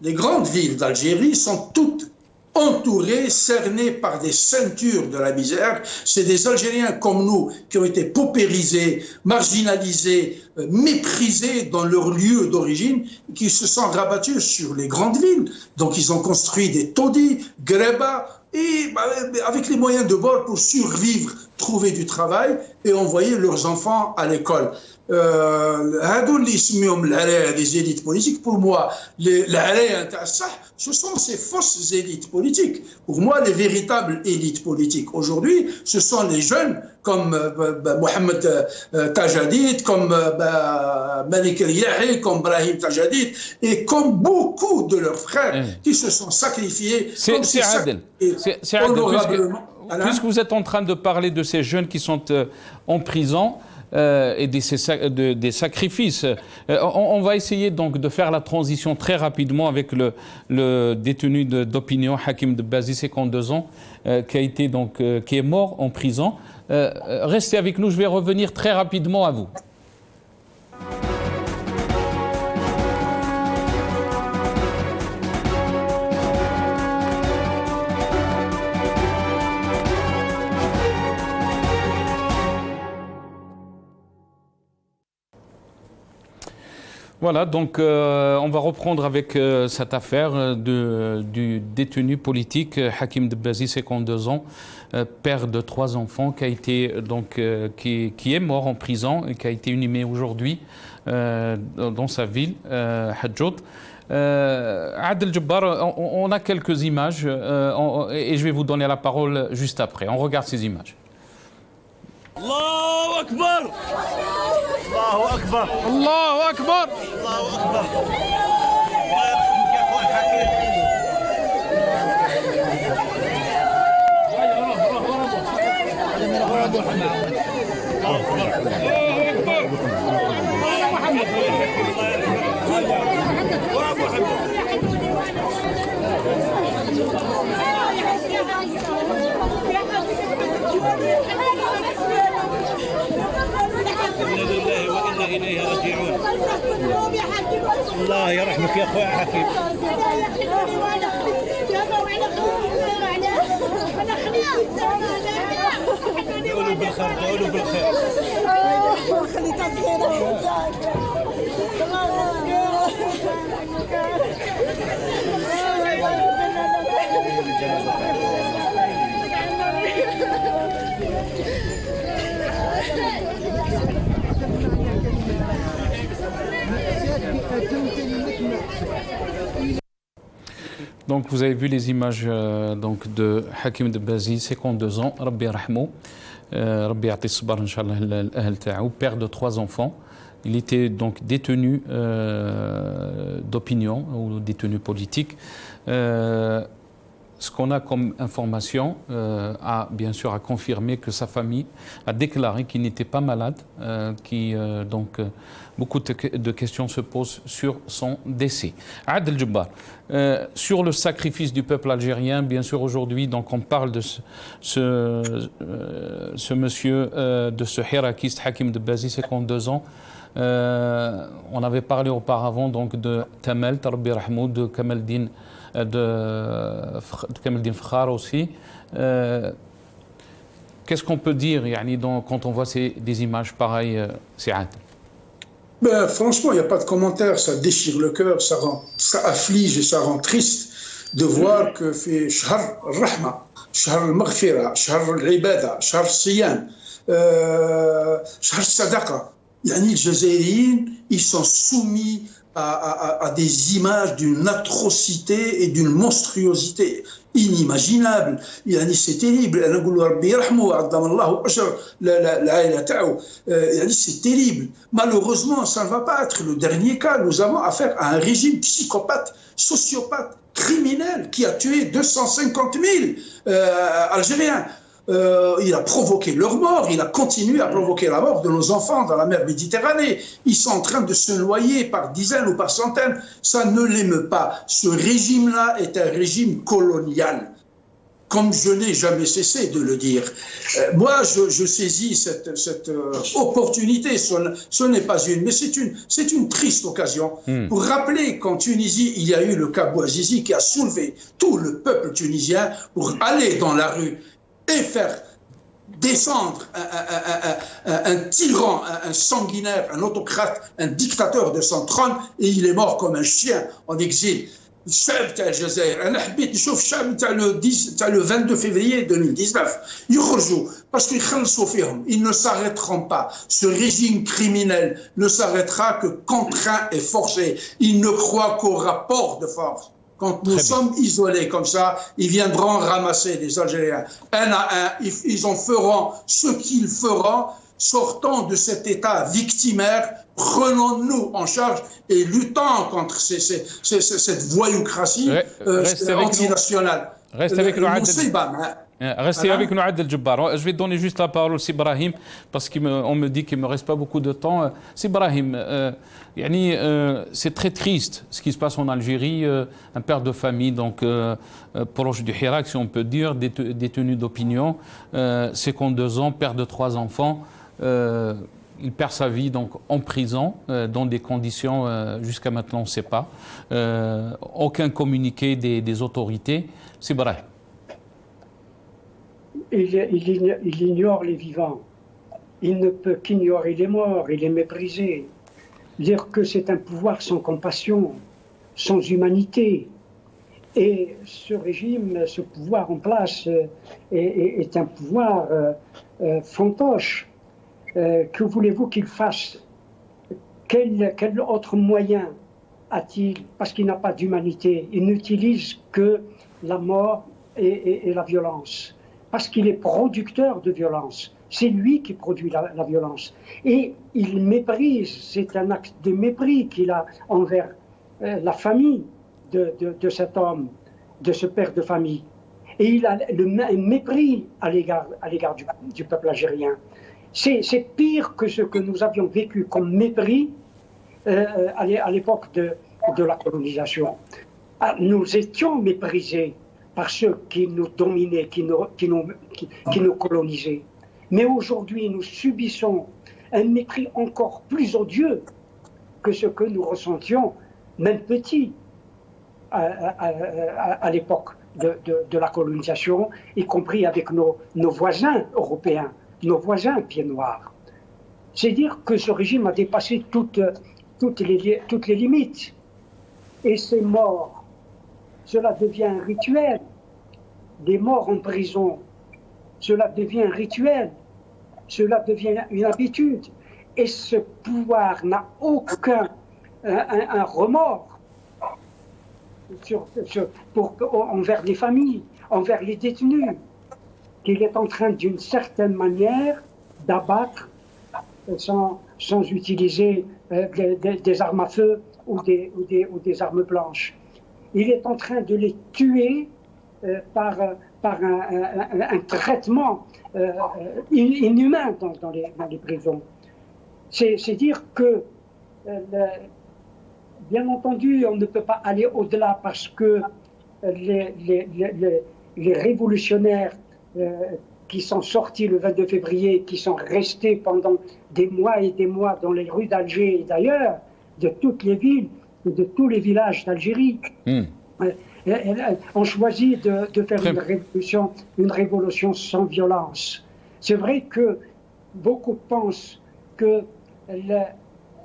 les grandes villes d'Algérie sont toutes entourées, cernées par des ceintures de la misère. C'est des Algériens comme nous qui ont été paupérisés, marginalisés, méprisés dans leur lieu d'origine, qui se sont rabattus sur les grandes villes. Donc ils ont construit des taudis, greba, et avec les moyens de bord pour survivre, trouver du travail et envoyer leurs enfants à l'école. Les élites politiques, pour moi, ce sont ces fausses élites politiques. Pour moi, les véritables élites politiques aujourd'hui, ce sont les jeunes comme Mohamed Tajadid, comme Malik El-Yahi, comme Brahim Tajadid, et comme beaucoup de leurs frères qui se sont sacrifiés. C'est Adel. Puisque vous êtes en train de parler de ces jeunes qui sont en prison, et des sacrifices. On va essayer donc de faire la transition très rapidement avec le détenu d'opinion Hakim Debbazi, 52 ans, qui est mort en prison. Restez avec nous, je vais revenir très rapidement à vous. Voilà, donc on va reprendre avec cette affaire du détenu politique Hakim Debbazi, 52 ans, père de 3 enfants, qui a été qui est mort en prison et qui a été inhumé aujourd'hui dans sa ville, Hadjoud. Adel Jabbar, on a quelques images et je vais vous donner la parole juste après. On regarde ces images. الله أكبر الله أكبر الله أكبر الله أكبر الله يرحمك يا أخوي حكيم لله وإنا إليه راجعون الله يرحمك يا أخوي حكيم تقولوا بالخير تقولوا بالخير خليك Donc vous avez vu les images donc de Hakim Debbazi, 52 ans, Rabbi Rahmou, Rabbi Ya'ti Sbar, Inch'Allah, l'Ahl Ta'ou, père de 3 enfants. Il était donc détenu d'opinion ou détenu politique. Ce qu'on a comme information a bien sûr confirmé que sa famille a déclaré qu'il n'était pas malade, beaucoup de questions se posent sur son décès. Adel Jabbar, sur le sacrifice du peuple algérien, bien sûr aujourd'hui, donc on parle de ce monsieur, de ce hirakiste Hakim Debbazi, 52 ans. On avait parlé auparavant donc de Tamel, Rabbi Rahmou, de Kamaldin, de Kamaldin Fakhar aussi. Qu'est-ce qu'on peut dire quand on voit des images pareilles, Siad? Ben, franchement, il n'y a pas de commentaire, ça déchire le cœur, ça afflige et ça rend triste de voir que fait Shahr al-Rahma, Shahr al-Maghfira, Shahr al-Ibada, Shahr al-Siyam, Shahr al-Sadaqa. Les Jazairiens, ils sont soumis à des images d'une atrocité et d'une monstruosité inimaginable. C'est terrible. C'est terrible. Malheureusement, ça ne va pas être le dernier cas. Nous avons affaire à un régime psychopathe, sociopathe, criminel qui a tué 250 000 Algériens. Il a provoqué leur mort, il a continué à provoquer la mort de nos enfants dans la mer Méditerranée. Ils sont en train de se noyer par dizaines ou par centaines. Ça ne l'émeut pas. Ce régime-là est un régime colonial, comme je n'ai jamais cessé de le dire. Moi, je saisis cette opportunité, ce n'est pas une, mais c'est une triste occasion pour rappeler qu'en Tunisie, il y a eu le cas Bouazizi qui a soulevé tout le peuple tunisien pour aller dans la rue et faire descendre un tyran, un sanguinaire, un autocrate, un dictateur de son trône, et il est mort comme un chien en exil. الشعب تاع الجزائر انا حبيت نشوف الشعب تاع le 22 février 2019 يخرجوا parce qu'ils يخلصوا فيهم. Ils ne s'arrêteront pas. Ce régime criminel ne s'arrêtera que contraint et forcé. Il ne croit qu'au rapport de force. Quand nous sommes isolés comme ça, ils viendront ramasser les Algériens un à un. Ils en feront ce qu'ils feront. Sortons de cet état victimaire, prenons-nous en charge et luttons contre cette voyoucratie antinationale. Restez avec nous, Restez avec nous, Adel Jabbar. Je vais donner juste la parole à Sibrahim parce qu'on me dit qu'il ne me reste pas beaucoup de temps. Sibrahim, c'est très triste ce qui se passe en Algérie. Un père de famille, donc proche du Hirak, si on peut dire, détenu d'opinion, 52 ans, père de 3 enfants. Il perd sa vie donc en prison, dans des conditions jusqu'à maintenant on ne sait pas. Aucun communiqué des autorités. Sibrahim. Il ignore les vivants. Il ne peut qu'ignorer les morts. Il est méprisé. dire que c'est un pouvoir sans compassion, sans humanité. Et ce régime, ce pouvoir en place est un pouvoir fantoche. Que voulez-vous qu'il fasse? Quel autre moyen a-t-il? Parce qu'il n'a pas d'humanité. Il n'utilise que la mort et la violence. Parce qu'il est producteur de violence. C'est lui qui produit la violence. Et il méprise, c'est un acte de mépris qu'il a envers la famille de cet homme, de ce père de famille. Et il a un mépris à l'égard du peuple algérien. C'est pire que ce que nous avions vécu comme mépris à l'époque de la colonisation. Nous étions méprisés par ceux qui nous dominaient, qui nous colonisaient. Mais aujourd'hui, nous subissons un mépris encore plus odieux que ce que nous ressentions, même petits, à l'époque de la colonisation, y compris avec nos voisins européens, nos voisins pieds noirs. C'est dire que ce régime a dépassé toutes les limites. Et ces morts, cela devient un rituel. Des morts en prison, cela devient un rituel. Cela devient une habitude. Et ce pouvoir n'a aucun un remords envers les familles, envers les détenus, qu'il est en train d'une certaine manière d'abattre sans utiliser des armes à feu ou des armes blanches. Il est en train de les tuer par un traitement inhumain dans les prisons. C'est dire que, bien entendu, on ne peut pas aller au-delà parce que les révolutionnaires qui sont sortis le 22 février, qui sont restés pendant des mois et des mois dans les rues d'Alger et d'ailleurs, de toutes les villes, de tous les villages d'Algérie, ont choisi de faire une révolution sans violence. C'est vrai que beaucoup pensent que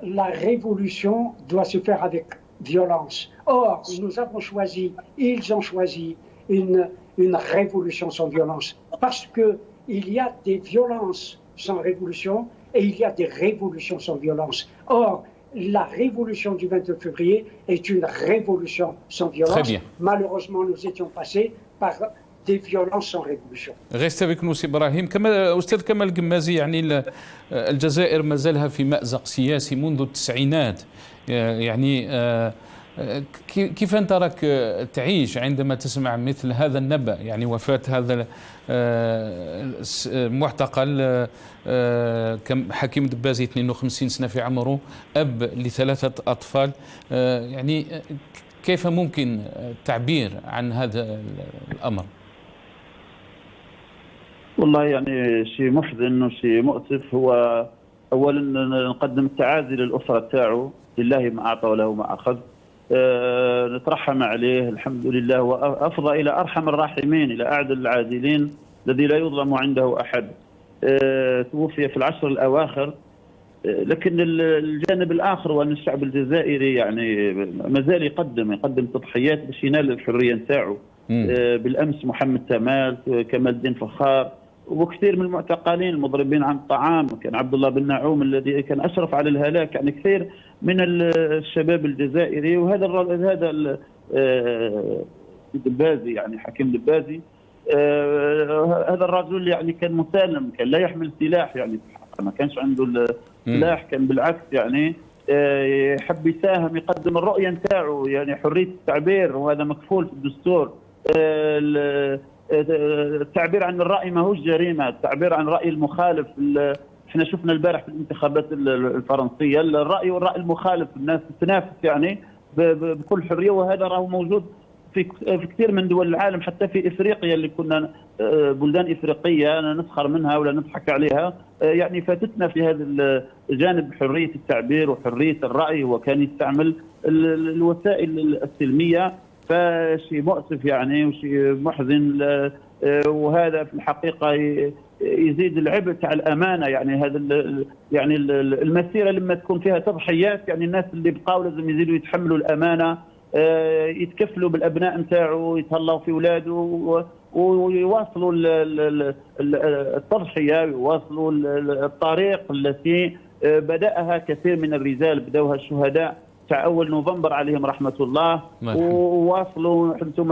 la révolution doit se faire avec violence. Or, nous avons choisi, ils ont choisi une révolution sans violence. Parce qu'il y a des violences sans révolution et il y a des révolutions sans violence. Or, la révolution du 22 février est une révolution sans violence. Malheureusement, nous étions passés par des violences sans révolution. Restez avec nous, سي إبراهيم. أستاذ كمال القمازي، يعني الجزائر ما زالها في مأزق سياسي منذ التسعينات. يعني كيف أنت راك تعيش عندما تسمع مثل هذا النبأ؟ يعني وفاة هذا المعتقل حكيم دبازي 52 سنة في عمره، أب ل3 أطفال. يعني كيف ممكن التعبير عن هذا الأمر؟ والله يعني شيء محزن وشيء مؤسف. هو أولا نقدم التعازي للأسرة تاعو، لله ما أعطى وله ما أخذ. نترحم عليه، الحمد لله، وأفضى إلى أرحم الراحمين، إلى أعدل العادلين الذي لا يظلم عنده أحد. توفي في العشر الأواخر. لكن الجانب الآخر وأن الشعب الجزائري يعني ما زال يقدم تضحيات باش ينال الحرية نتاعو. بالأمس محمد تمال، كمال الدين فخار، وكثير من المعتقلين المضربين عن الطعام، كان عبد الله بن نعوم الذي كان أشرف على الهلاك. يعني كثير من الشباب الجزائري. وهذا هذا دبازي، يعني حكيم دبازي، هذا الرجل يعني كان مسالم، كان لا يحمل سلاح، يعني ما كانش عنده السلاح، كان بالعكس يعني يحب يساهم، يقدم الرؤية نتاعو، يعني حرية التعبير، وهذا مكفول في الدستور. التعبير عن الرأي ما هوش جريمة، التعبير عن رأي المخالف. احنا شفنا البارح في الانتخابات الفرنسية الرأي والرأي المخالف، الناس تتنافس يعني بكل حرية، وهذا راهو موجود في كثير من دول العالم، حتى في افريقيا اللي كنا بلدان افريقيه نسخر منها ولا نضحك عليها. يعني فاتتنا في هذا الجانب حريه التعبير وحريه الراي، وكان يستعمل الوسائل السلميه. فشيء مؤسف يعني وشيء محزن. وهذا في الحقيقه يزيد العبء تاع الامانه. يعني هذا يعني المسيره لما تكون فيها تضحيات، يعني الناس اللي بقاو لازم يزيدوا يتحملوا الامانه، يتكفلوا بالابناء نتاعو، يتهلاو في اولاده ويواصلوا التضحيه، ويواصلوا الطريق التي بداها كثير من الرجال، بداوها الشهداء تاع اول نوفمبر عليهم رحمه الله، وواصلوا. انتم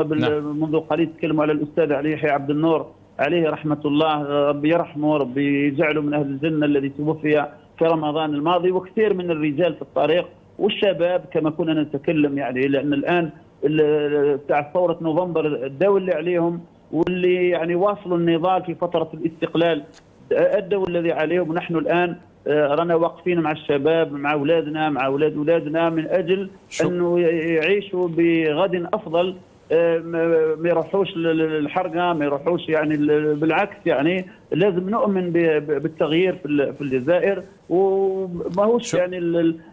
منذ قليل تكلموا على الاستاذ علي يحيى عبد النور عليه رحمه الله، ربي يرحمه، ربي يجعله من اهل الجنه، الذي توفي في رمضان الماضي، وكثير من الرجال في الطريق والشباب كما كنا نتكلم. يعني لان الان تاع ثوره نوفمبر داوا اللي عليهم، واللي يعني واصلوا النضال في فتره الاستقلال ادوا الذي عليهم، ونحن الان رانا واقفين مع الشباب، مع اولادنا، مع اولاد اولادنا، من اجل انه يعيشوا بغد افضل، ما يروحوش للحرقه، ما يروحوش. يعني بالعكس، يعني لازم نؤمن بالتغيير في الجزائر، وماهوش يعني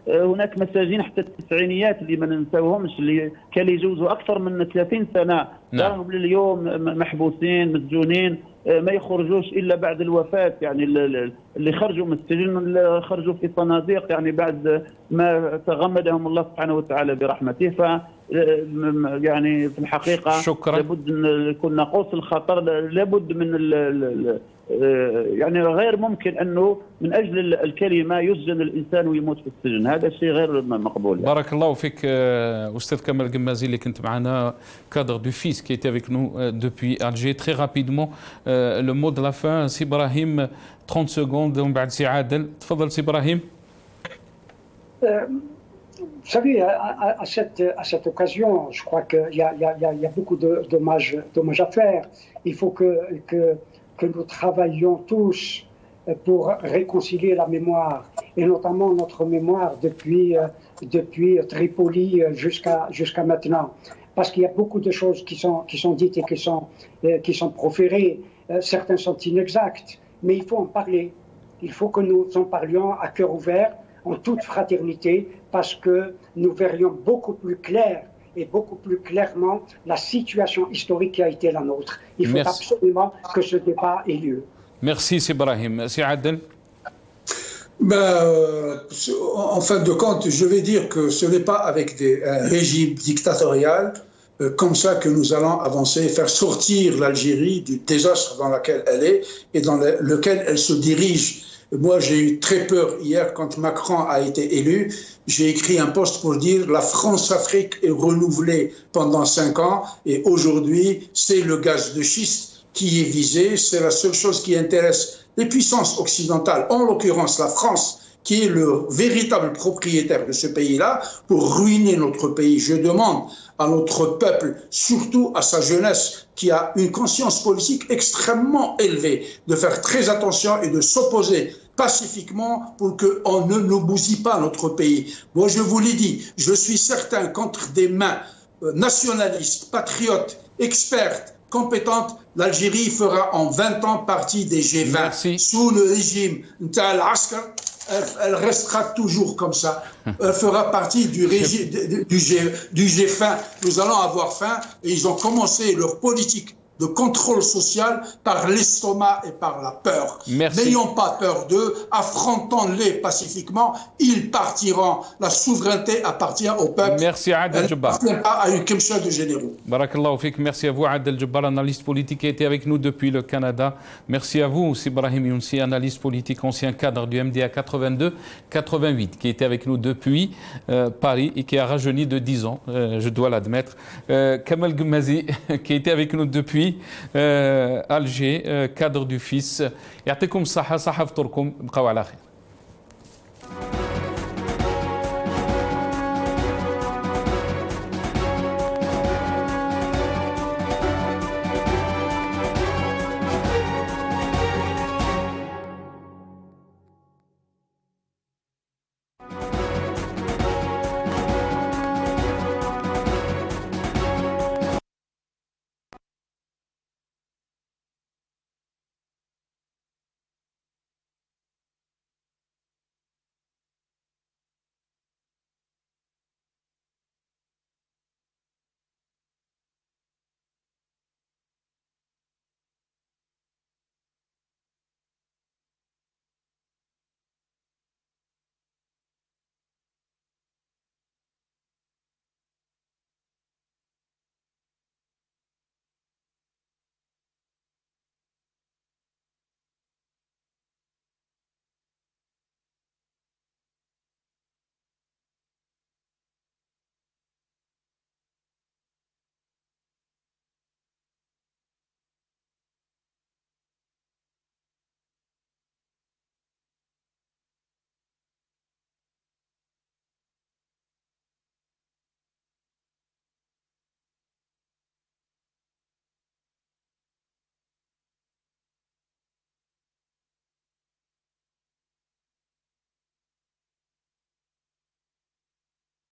هناك مساجين حتى التسعينيات اللي ما ننساوهمش، اللي كان يجوزوا اكثر من 30 سنه، راهم لليوم محبوسين مسجونين، ما يخرجوش الا بعد الوفاه. يعني اللي خرجوا من السجن خرجوا في صناديق، يعني بعد ما تغمدهم الله سبحانه وتعالى برحمته. ف يعني في الحقيقه شكرا. لابد ان يكون ناقوس الخطر، لابد من يعني غير ممكن انه من اجل الكلمه يسجن الانسان ويموت في السجن، هذا شيء غير مقبول. يعني. بارك الله فيك استاذ كمال القمازي اللي كنت معنا cadre du fils qui était avec nous depuis Alger. Très rapidement le mot de la fin, سي ابراهيم 30 secondes ومن بعد سي عادل. تفضل سي ابراهيم. Vous savez, à cette occasion, je crois qu'il y a beaucoup de dommages à faire. Il faut que nous travaillions tous pour réconcilier la mémoire, et notamment notre mémoire depuis Tripoli jusqu'à maintenant. Parce qu'il y a beaucoup de choses qui sont dites et qui sont proférées. Certains sont inexacts, mais il faut en parler. Il faut que nous en parlions à cœur ouvert, en toute fraternité, parce que nous verrions beaucoup plus clair et beaucoup plus clairement la situation historique qui a été la nôtre. Il faut absolument que ce débat ait lieu. Merci, c'est Brahim. C'est Adel. En fin de compte, je vais dire que ce n'est pas avec un régime dictatorial comme ça que nous allons avancer, faire sortir l'Algérie du désastre dans lequel elle est et dans lequel elle se dirige. Moi, j'ai eu très peur hier quand Macron a été élu. J'ai écrit un post pour dire la France-Afrique est renouvelée pendant 5 ans et aujourd'hui, c'est le gaz de schiste qui est visé. C'est la seule chose qui intéresse les puissances occidentales, en l'occurrence la France, qui est le véritable propriétaire de ce pays-là, pour ruiner notre pays. Je demande à notre peuple, surtout à sa jeunesse, qui a une conscience politique extrêmement élevée, de faire très attention et de s'opposer pacifiquement pour qu'on ne nous bousille pas notre pays. Moi, je vous l'ai dit, je suis certain qu'entre des mains nationalistes, patriotes, expertes, compétentes, l'Algérie fera en 20 ans partie des G20. Merci. Sous le régime Al-Askar, elle restera toujours comme ça. Elle fera partie du régime du G20. Nous allons avoir faim et ils ont commencé leur politique de contrôle social par l'estomac et par la peur. N'ayons pas peur d'eux, affrontons-les pacifiquement, ils partiront. La souveraineté appartient au peuple. Merci Adel Jabbar. Elle n'appartient pas à une commission de généraux. Barakallahu fik. Merci à vous Adel Jabbar, analyste politique qui était avec nous depuis le Canada. Merci à vous Ibrahim Younsi, analyste politique, ancien cadre du MDA 82-88, qui était avec nous depuis Paris et qui a rajeuni de 10 ans, je dois l'admettre. Kamal Goumazi, qui était avec nous depuis Alger, cadre du fils. يعطيكم الصحة، صحة فطوركم، بقوا على خير.